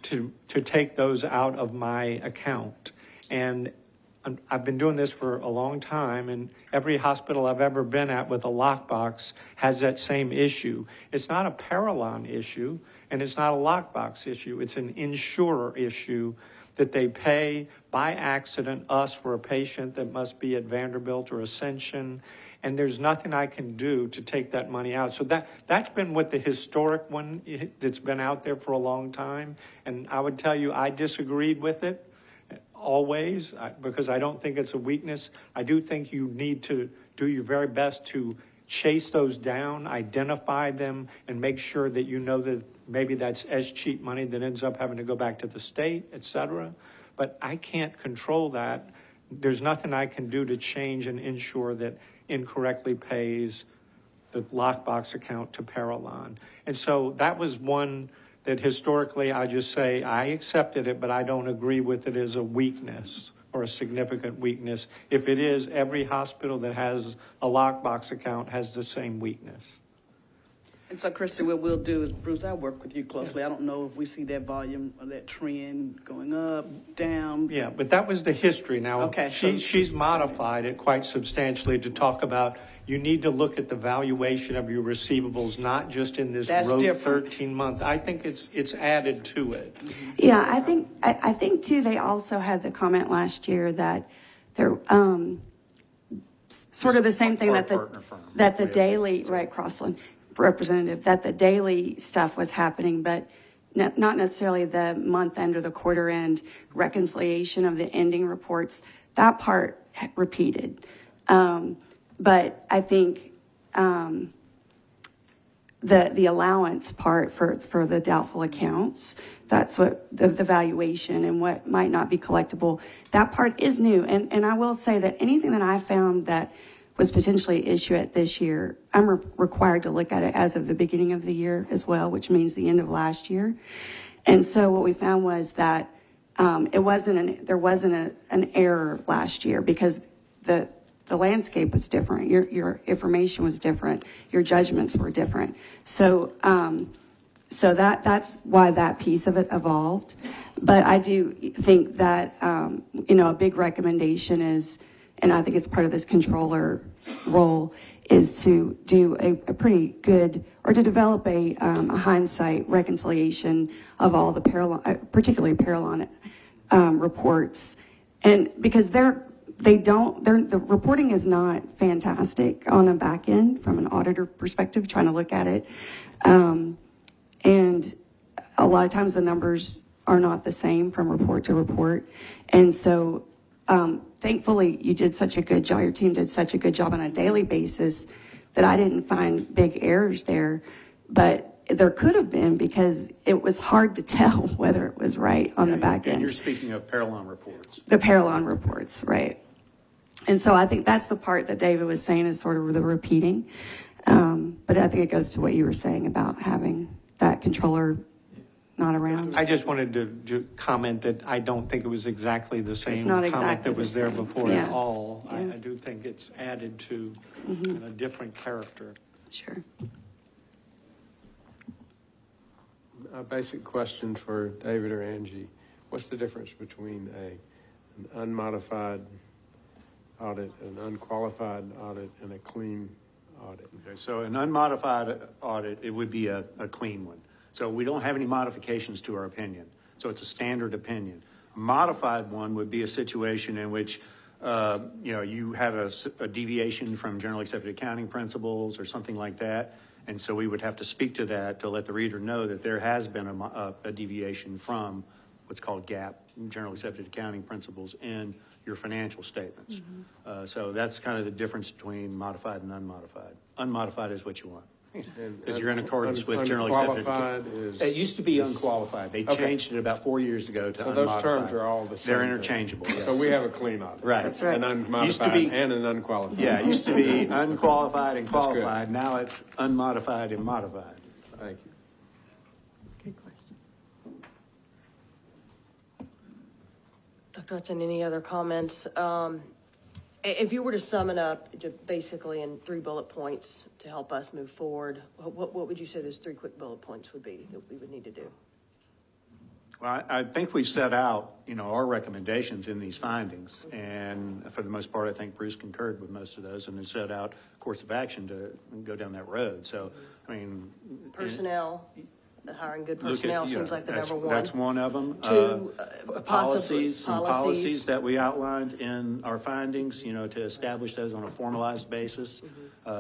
to take those out of my account. And I've been doing this for a long time, and every hospital I've ever been at with a lockbox has that same issue. It's not a Parallon issue, and it's not a lockbox issue. It's an insurer issue that they pay by accident us for a patient that must be at Vanderbilt or Ascension, and there's nothing I can do to take that money out. So that's been what the historic one that's been out there for a long time, and I would tell you I disagreed with it. Always, because I don't think it's a weakness. I do think you need to do your very best to chase those down, identify them, and make sure that you know that maybe that's as cheap money that ends up having to go back to the state, et cetera. But I can't control that. There's nothing I can do to change and ensure that incorrectly pays the lockbox account to Parallon. And so that was one that historically I just say I accepted it, but I don't agree with it as a weakness or a significant weakness. If it is, every hospital that has a lockbox account has the same weakness. And so, Kristen, what we'll do is, Bruce, I'll work with you closely. I don't know if we see that volume or that trend going up, down. Yeah, but that was the history. Now, Okay, she's modified it quite substantially to talk about you need to look at the valuation of your receivables, not just in this That's road different. 13 month. I think it's added to it. Yeah, I think too, they also had the comment last year that they're, sort of the same thing Or that partner firm. that the Yeah. daily, right, Crossland representative, that the daily stuff was happening, but not necessarily the month end or the quarter end reconciliation of the ending reports. That part repeated. But I think the allowance part for the doubtful accounts. That's what the valuation and what might not be collectible. That part is new. And I will say that anything that I found that was potentially an issue at this year, I'm required to look at it as of the beginning of the year as well, which means the end of last year. And so what we found was that there wasn't an error last year because the landscape was different. Your information was different. Your judgments were different. So that's why that piece of it evolved. But I do think that, a big recommendation is, and I think it's part of this controller role, is to do a pretty good, or to develop a hindsight reconciliation of all the particularly Parallon reports. And because the reporting is not fantastic on the back end from an auditor perspective, trying to look at it. And a lot of times the numbers are not the same from report to report. And so, thankfully you did such a good job, your team did such a good job on a daily basis that I didn't find big errors there, but there could have been because it was hard to tell whether it was right on the back end. And you're speaking of Parallon reports. The Parallon reports, right. And so I think that's the part that David was saying is sort of the repeating. But I think it goes to what you were saying about having that controller not around. I just wanted to comment that I don't think it was exactly the same not comment exactly that was the there same. before Yeah. at all. Yeah. I do think it's added to a different character. Sure. A basic question for David or Angie. What's the difference between an unmodified audit, an unqualified audit, and a clean audit? Okay, so an unmodified audit, it would be a clean one. So we don't have any modifications to our opinion. So it's a standard opinion. A modified one would be a situation in which, you have a deviation from generally accepted accounting principles or something like that. And so we would have to speak to that to let the reader know that there has been a deviation from what's called GAAP, generally accepted accounting principles, in your financial statements. So that's kind of the difference between modified and unmodified. Unmodified is what you want, because you're in accordance with generally accepted. Unqualified is. It used to be unqualified. They changed it about 4 years ago to So unmodified. those terms are all the same. They're thing. interchangeable, yes. So we have a clean audit. Right. That's right. An Used to unmodified be- and an unqualified. Yeah, it used to be unqualified and good. qualified. Now it's unmodified and modified. Thank you. Good question. Dr. Hudson, any other comments? If you were to sum it up basically in 3 bullet points to help us move forward, what would you say those 3 quick bullet points would be that we would need to do? Well, I think we set out, our recommendations in these findings. And for the most part, I think Bruce concurred with most of those and has set out a course of action to go down that road. So, I mean. Personnel, hiring good Look at, personnel seems like the that's, number one. That's one of them. 2, Policies policies that we outlined in our findings, to establish those on a formalized basis,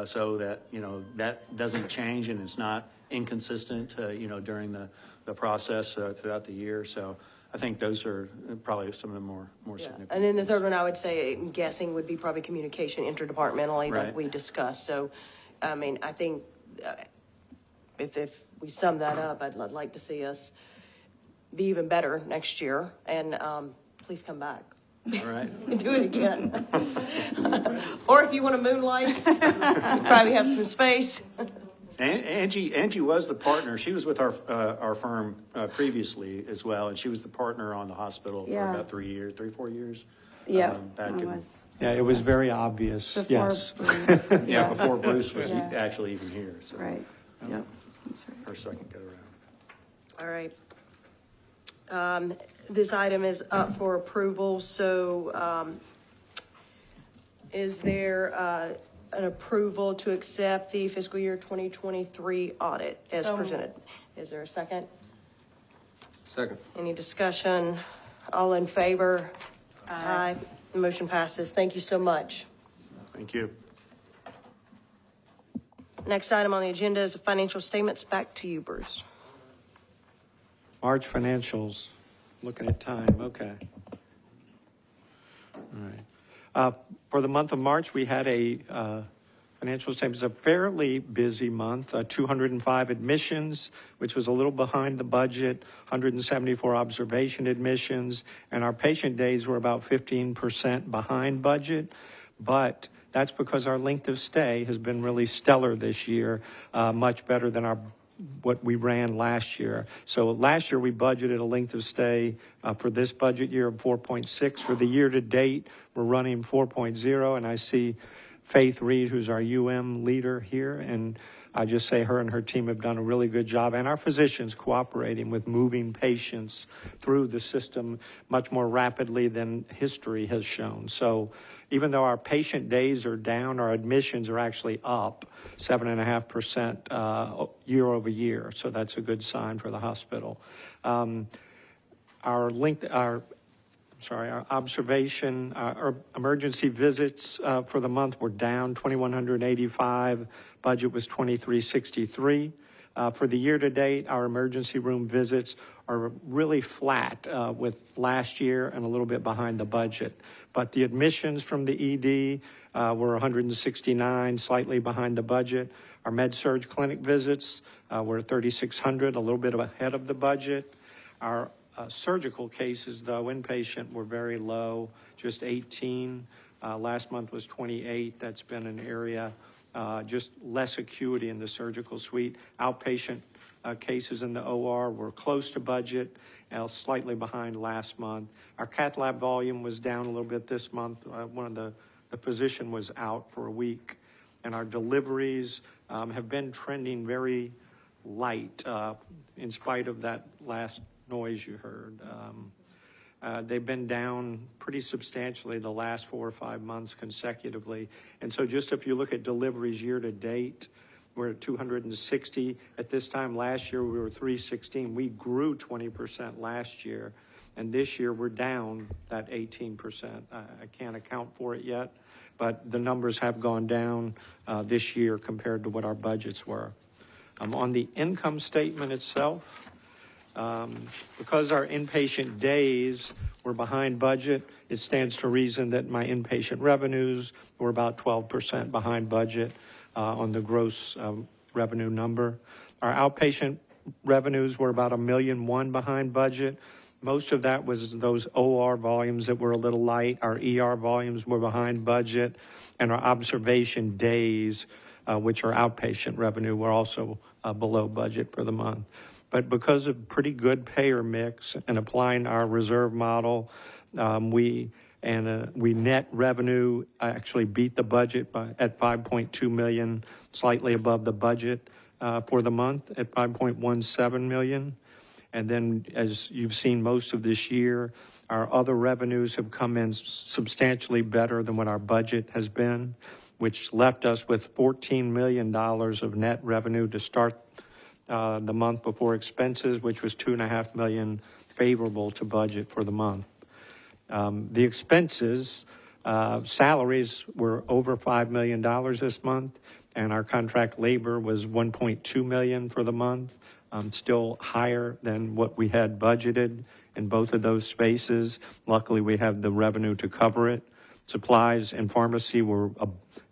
so that, that doesn't change and it's not inconsistent, during the process throughout the year. So I think those are probably some of the more significant. And then the third one, I would say, I'm guessing, would be probably communication interdepartmentally Right. like we discussed. So, I mean, I think if we sum that up, I'd like to see us be even better next year. And please come back. All right. Do it again. Or if you want to moonlight, you probably have some space. Angie was the partner. She was with our firm previously as well, and she was the partner on the hospital for Yeah. about 3 or 4 years. Yeah, back it in, was. Yeah, it was very obvious, Before yes. Bruce. yeah, before Bruce was Yeah. actually even here. So Right. Yep. That's right. her second go around. All right. This item is up for approval, so is there an approval to accept the fiscal year 2023 audit as So presented? Is there a second? Second. Any discussion? All in favor? Aye. The motion passes. Thank you so much. Thank you. Next item on the agenda is financial statements. Back to you, Bruce. March financials, looking at time, okay. All right. For the month of March, we had a Financial statements, a fairly busy month, 205 admissions, which was a little behind the budget, 174 observation admissions, and our patient days were about 15% behind budget. But that's because our length of stay has been really stellar this year, much better than what we ran last year. So last year we budgeted a length of stay for this budget year of 4.6. For the year to date, we're running 4.0, and I see Faith Reed, who's our UM leader here, and I just say her and her team have done a really good job, and our physicians cooperating with moving patients through the system much more rapidly than history has shown. So even though our patient days are down, our admissions are actually up 7.5% year over year. So that's a good sign for the hospital. Our observation, our emergency visits for the month were down 2,185. Budget was 2,363. For the year to date, our emergency room visits are really flat with last year and a little bit behind the budget. But the admissions from the ED were 169, slightly behind the budget. Our med-surg clinic visits were 3,600, a little bit ahead of the budget. Our surgical cases, though, inpatient, were very low, just 18. Last month was 28. That's been an area, just less acuity in the surgical suite. Outpatient cases in the OR were close to budget, slightly behind last month. Our cath lab volume was down a little bit this month. One of the physician was out for a week. And our deliveries have been trending very light in spite of that last noise you heard. They've been down pretty substantially the last 4 or 5 months consecutively. And so just if you look at deliveries year to date, we're at 260. At this time last year, we were 316. We grew 20% last year. And this year, we're down that 18%. I can't account for it yet, but the numbers have gone down this year compared to what our budgets were. On the income statement itself, because our inpatient days were behind budget, it stands to reason that my inpatient revenues were about 12% behind budget on the gross revenue number. Our outpatient revenues were about $1.1 million behind budget. Most of that was those OR volumes that were a little light. Our ER volumes were behind budget, and our observation days, which are outpatient revenue, were also below budget for the month. But because of pretty good payer mix and applying our reserve model, we net revenue actually beat the budget at $5.2 million, slightly above the budget for the month at $5.17 million. And then, as you've seen most of this year, our other revenues have come in substantially better than what our budget has been, which left us with $14 million of net revenue to start the month before expenses, which was $2.5 million favorable to budget for the month. The expenses, salaries were over $5 million this month, and our contract labor was $1.2 million for the month, still higher than what we had budgeted in both of those spaces. Luckily, we have the revenue to cover it. Supplies and pharmacy were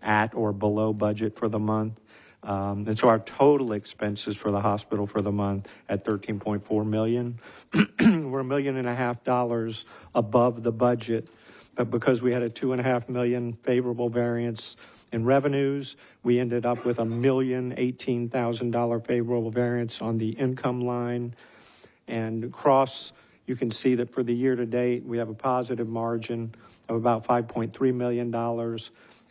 at or below budget for the month. And so our total expenses for the hospital for the month at $13.4 million, we're $1.5 million above the budget. But because we had a $2.5 million favorable variance in revenues, we ended up with $1,018,000 favorable variance on the income line. And across, you can see that for the year to date, we have a positive margin of about $5.3 million.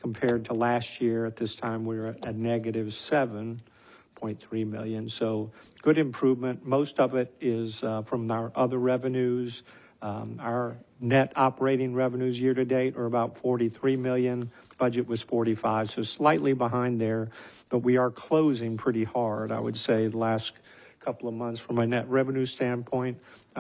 Compared to last year, at this time, we were at negative $7.3 million. So good improvement. Most of it is from our other revenues. Our net operating revenues year to date are about $43 million. Budget was $45, so slightly behind there. But we are closing pretty hard, I would say, the last couple of months from a net revenue standpoint.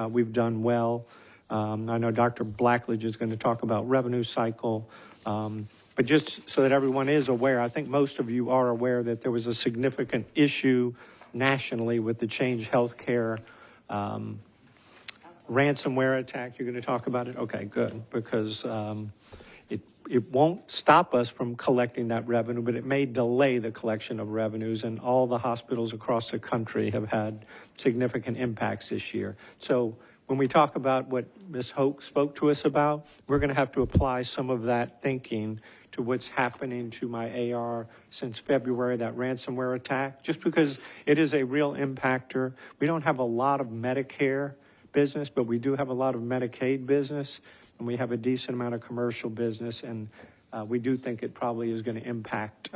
We've done well. I know Dr. Blackledge is going to talk about revenue cycle. But just so that everyone is aware, I think most of you are aware that there was a significant issue nationally with the Change Healthcare ransomware attack. You're going to talk about it? Okay, good, because it won't stop us from collecting that revenue, but it may delay the collection of revenues, and all the hospitals across the country have had significant impacts this year. So when we talk about what Ms. Hoke spoke to us about, we're going to have to apply some of that thinking to what's happening to my AR since February, that ransomware attack, just because it is a real impactor. We don't have a lot of Medicare business, but we do have a lot of Medicaid business, and we have a decent amount of commercial business, and we do think it probably is going to impact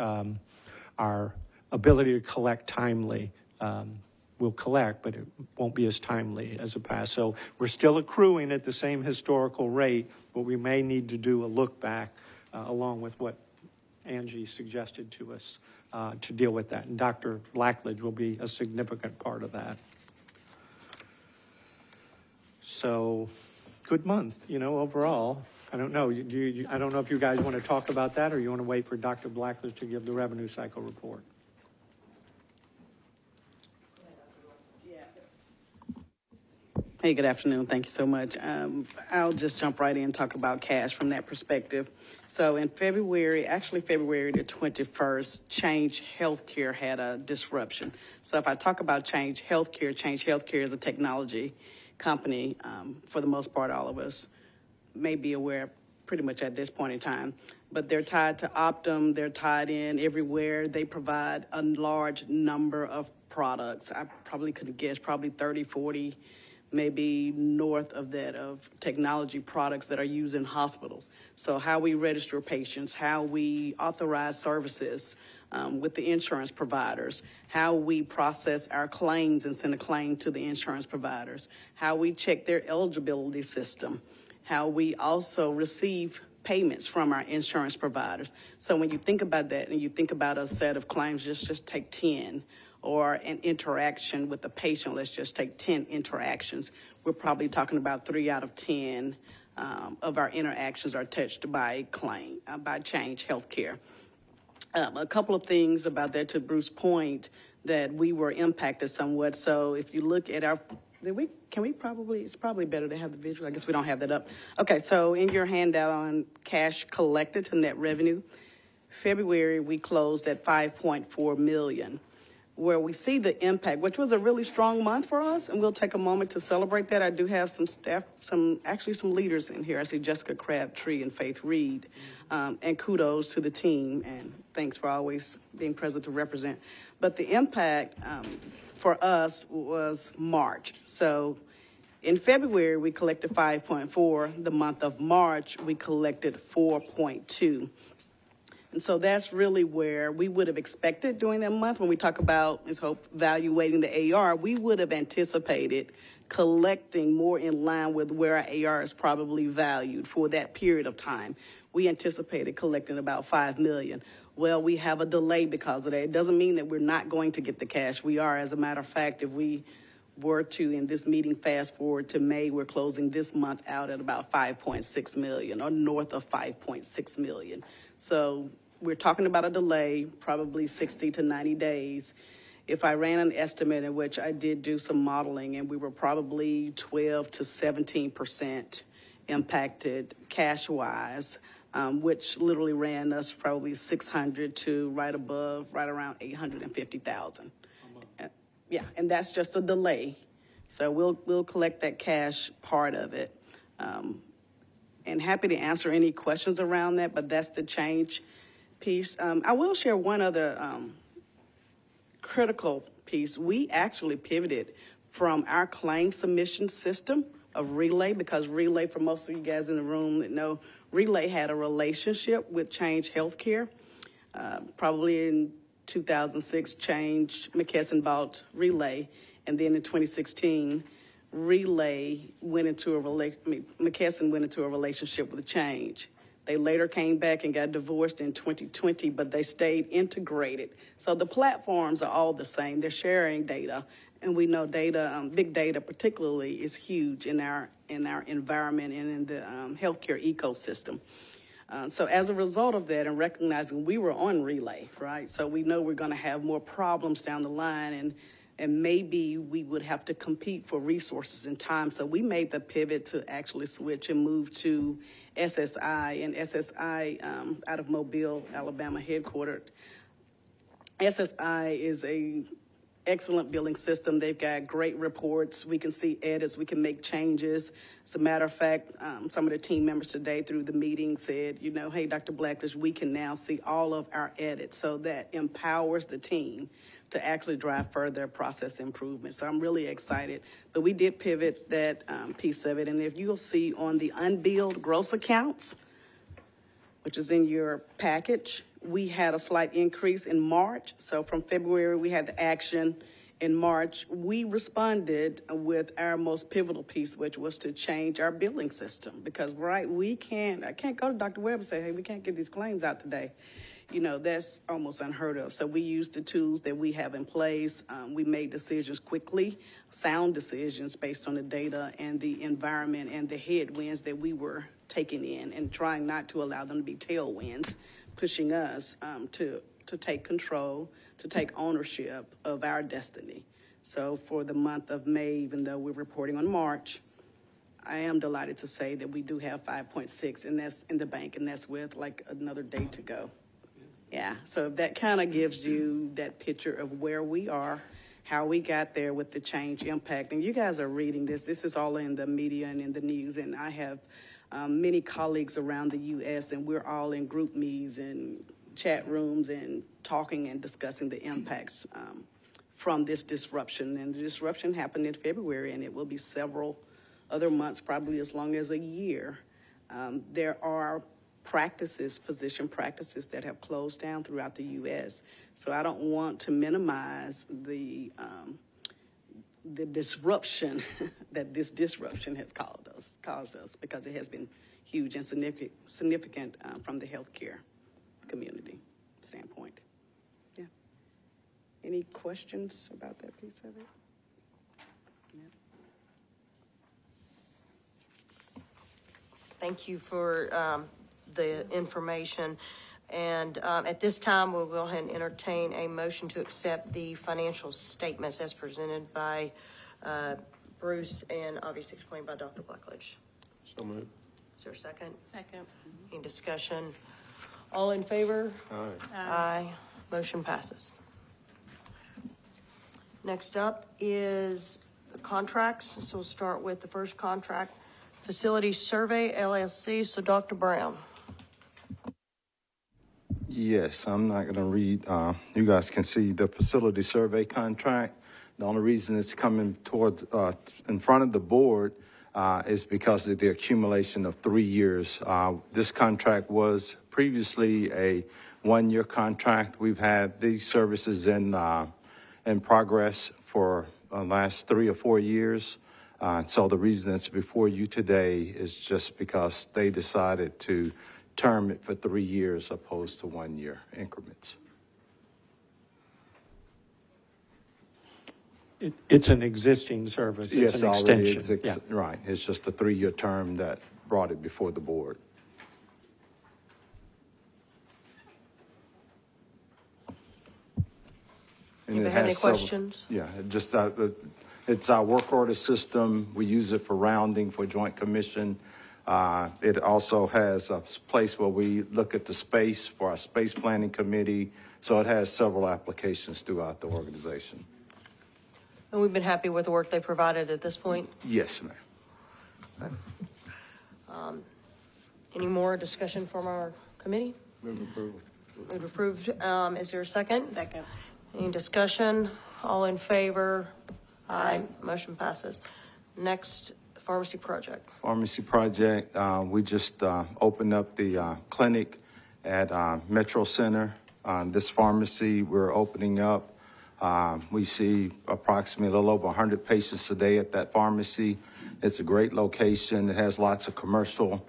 our ability to collect timely. We'll collect, but it won't be as timely as the past. So we're still accruing at the same historical rate, but we may need to do a look back along with what Angie suggested to us to deal with that. And Dr. Blackledge will be a significant part of that. So good month, overall. I don't know. I don't know if you guys want to talk about that, or you want to wait for Dr. Blackledge to give the revenue cycle report. Hey, good afternoon. Thank you so much. I'll just jump right in and talk about cash from that perspective. So in February the 21st, Change Healthcare had a disruption. So if I talk about Change Healthcare is a technology company. For the most part, all of us may be aware pretty much at this point in time. But they're tied to Optum. They're tied in everywhere. They provide a large number of products. I probably could guess probably 30, 40, maybe north of that, of technology products that are used in hospitals. So how we register patients, how we authorize services with the insurance providers, how we process our claims and send a claim to the insurance providers, how we check their eligibility system, how we also receive payments from our insurance providers. So when you think about that and you think about a set of claims, just take 10, or an interaction with the patient, let's just take 10 interactions. We're probably talking about 3 out of 10 of our interactions are touched by by Change Healthcare. A couple of things about that, to Bruce's point, that we were impacted somewhat. So if you look at it's probably better to have the visual. I guess we don't have that up. Okay, so in your handout on cash collected to net revenue, February we closed at $5.4 million. Where we see the impact, which was a really strong month for us, and we'll take a moment to celebrate that. I do have some staff, some leaders in here. I see Jessica Crabtree and Faith Reed, and kudos to the team, and thanks for always being present to represent. But the impact for us was March. So in February, we collected 5.4. The month of March, we collected 4.2. And so that's really where we would have expected during that month. When we talk about, let's hope, evaluating the AR, we would have anticipated collecting more in line with where our AR is probably valued for that period of time. We anticipated collecting about $5 million. Well, we have a delay because of that. It doesn't mean that we're not going to get the cash. We are. As a matter of fact, if we were to, in this meeting, fast forward to May, we're closing this month out at about $5.6 million, or north of $5.6 million. So we're talking about a delay, probably 60 to 90 days. If I ran an estimate, in which I did do some modeling, and we were probably 12 to 17% impacted cash-wise, which literally ran us probably 600 to right around 850,000. Yeah, and that's just a delay. So we'll collect that cash part of it. And happy to answer any questions around that, but that's the change piece. I will share one other critical piece. We actually pivoted from our claim submission system of Relay, because Relay, for most of you guys in the room that know, Relay had a relationship with Change Healthcare. Probably in 2006, Change McKesson bought Relay, and then in 2016, McKesson went into a relationship with Change. They later came back and got divorced in 2020, but they stayed integrated. So the platforms are all the same. They're sharing data, and we know data, big data particularly, is huge in our environment and in the healthcare ecosystem. So as a result of that, and recognizing we were on Relay, right? So we know we're going to have more problems down the line, and maybe we would have to compete for resources and time. So we made the pivot to actually switch and move to SSI, and SSI out of Mobile, Alabama, headquartered. SSI is a excellent billing system. They've got great reports. We can see edits. We can make changes. As a matter of fact, some of the team members today through the meeting said, you know, hey, Dr. Blackledge, we can now see all of our edits. So that empowers the team to actually drive further process improvement. So I'm really excited. But we did pivot that piece of it. And if you'll see on the unbilled gross accounts, which is in your package, we had a slight increase in March. So from February, we had the action. In March, we responded with our most pivotal piece, which was to change our billing system. Because, right, I can't go to Dr. Webb and say, hey, we can't get these claims out today. You know, that's almost unheard of. So we used the tools that we have in place. We made decisions quickly, sound decisions based on the data and the environment and the headwinds that we were taking in, and trying not to allow them to be tailwinds, pushing us to take control, to take ownership of our destiny. So for the month of May, even though we're reporting on March, I am delighted to say that we do have 5.6, and that's in the bank, and that's with like another day to go. Yeah, so that kind of gives you that picture of where we are, how we got there with the change impact. And you guys are reading this. This is all in the media and in the news. And I have many colleagues around the U.S., and we're all in group meetings and chat rooms and talking and discussing the impacts from this disruption. And the disruption happened in February, and it will be several other months, probably as long as a year. There are physician practices that have closed down throughout the U.S. So I don't want to minimize the disruption that this disruption has caused us, because it has been huge and significant from the healthcare community standpoint. Yeah. Any questions about that piece of it? Yeah. Thank you for the information. And at this time, we'll go ahead and entertain a motion to accept the financial statements as presented by Bruce and obviously explained by Dr. Blackledge. So moved. Is there a second? Second. Any discussion? All in favor? Aye. Aye. Motion passes. Next up is the contracts. So we'll start with the first contract, Facility Survey LLC. So Dr. Brown. Yes, I'm not going to read. You guys can see the facility survey contract. The only reason it's coming toward in front of the board is because of the accumulation of 3 years. This contract was previously a one-year contract. We've had these services in progress for the last 3 or 4 years. So the reason it's before you today is just because they decided to term it for 3 years opposed to 1 year increments. It's an existing service. It's Yes, an already extension. Yeah. right. It's just a 3-year term that brought it before the board. And Anybody it have any has several- questions? Yeah, just it's our work order system. We use it for rounding for Joint Commission. It also has a place where we look at the space for our space planning committee. So it has several applications throughout the organization. And we've been happy with the work they provided at this point. Yes, ma'am. Any more discussion from our committee? Move approval. We've approved. Is there a second? Second. Any discussion? All in favor? Aye. Motion passes. Next, pharmacy project. Pharmacy project, we just opened up the clinic at Metro Center. This pharmacy we're opening up, we see approximately a little over 100 patients a day at that pharmacy. It's a great location. It has lots of commercial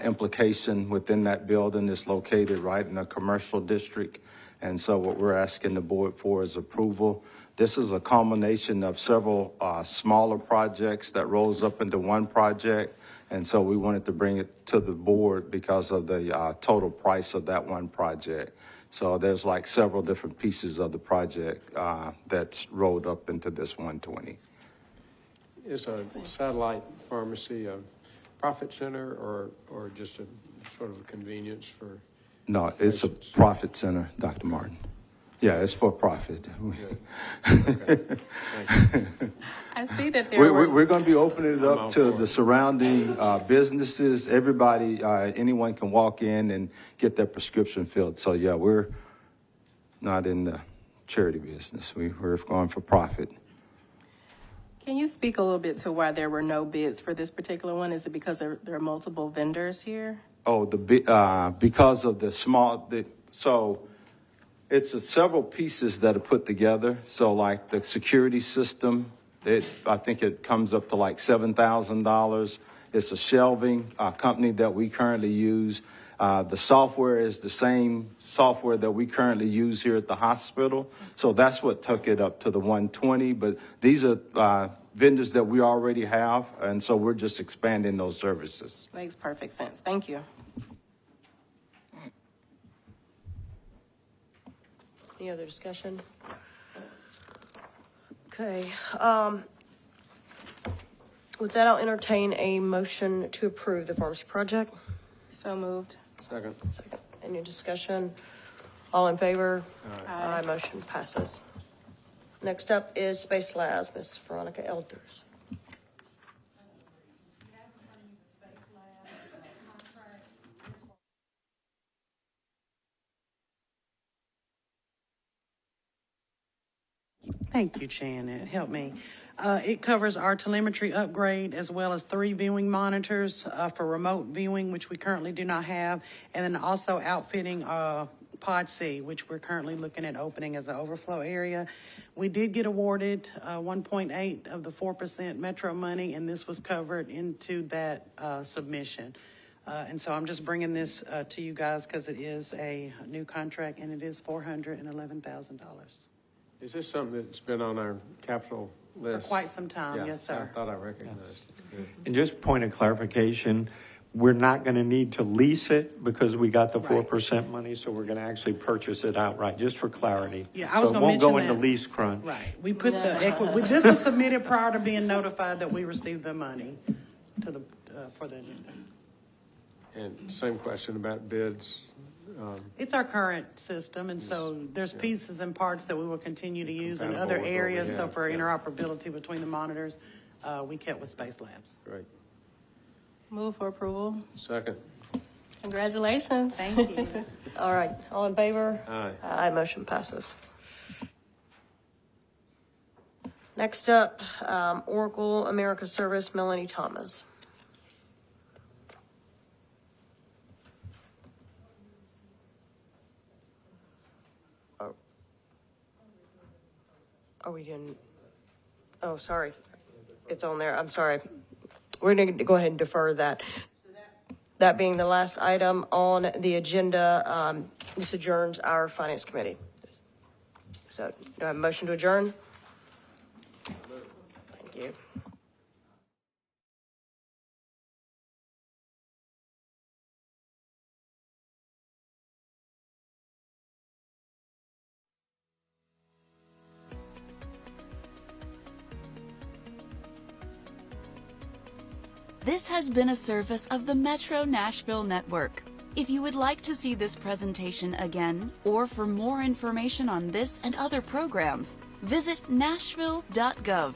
implication within that building. It's located right in a commercial district. And so what we're asking the board for is approval. This is a culmination of several smaller projects that rolls up into one project. And so we wanted to bring it to the board because of the total price of that one project. So there's like several different pieces of the project that's rolled up into this 120. Is a satellite pharmacy profit center or just a sort of a convenience for? No, it's a profit center, Dr. Martin. Yeah, it's for profit. I see that there were. We're going to be opening it I'm all up to for the it. surrounding businesses. Everybody, anyone can walk in and get their prescription filled. So yeah, we're not in the charity business. We're going for profit. Can you speak a little bit to why there were no bids for this particular one? Is it because there are multiple vendors here? Oh, because of the small, so it's several pieces that are put together. So like the security system, I think it comes up to like $7,000. It's a shelving company that we currently use. The software is the same software that we currently use here at the hospital. So that's what took it up to the 120. But these are vendors that we already have, and so we're just expanding those services. Makes perfect sense. Thank you. Any other discussion? Okay. With that, I'll entertain a motion to approve the pharmacy project. So moved. Second. Second. Any discussion? All in favor? Aye. Motion passes. Next up is Space Labs, Ms. Veronica Elders. Thank you, Janet. Help me. It covers our telemetry upgrade as well as 3 viewing monitors for remote viewing, which we currently do not have, and then also outfitting Pod C, which we're currently looking at opening as an overflow area. We did get awarded 1.8 of the 4% Metro money, and this was covered into that submission. And so I'm just bringing this to you guys because it is a new contract, and it is $411,000. Is this something that's been on our capital list? For quite some time, Yeah, yes, sir. I thought I recognized it. Good. And just point of clarification, we're not going to need to lease it because we got the 4% money, so we're going to actually purchase it outright, just for clarity. Yeah, I was So it gonna won't go mention into that. lease crunch. Right. We put the equity, this was submitted prior to being notified that we received the money to the, for the agenda. And same question about bids. It's our current system, and so there's pieces and parts that we will continue to use in Compatible other with what we areas. So have, for yeah. interoperability between the monitors, we kept with Space Labs. Great. Move for approval. Second. Congratulations. Thank you. All right. All in favor? Aye. Aye. Motion passes. Next up, Oracle America Service, Melanie Thomas. Oh, we didn't. Oh, sorry. It's on there. I'm sorry. We're going to go ahead and defer that. That being the last item on the agenda, this adjourns our Finance Committee. So, do I have a motion to adjourn? Thank you. This has been a service of the Metro Nashville Network. If you would like to see this presentation again, or for more information on this and other programs, visit nashville.gov.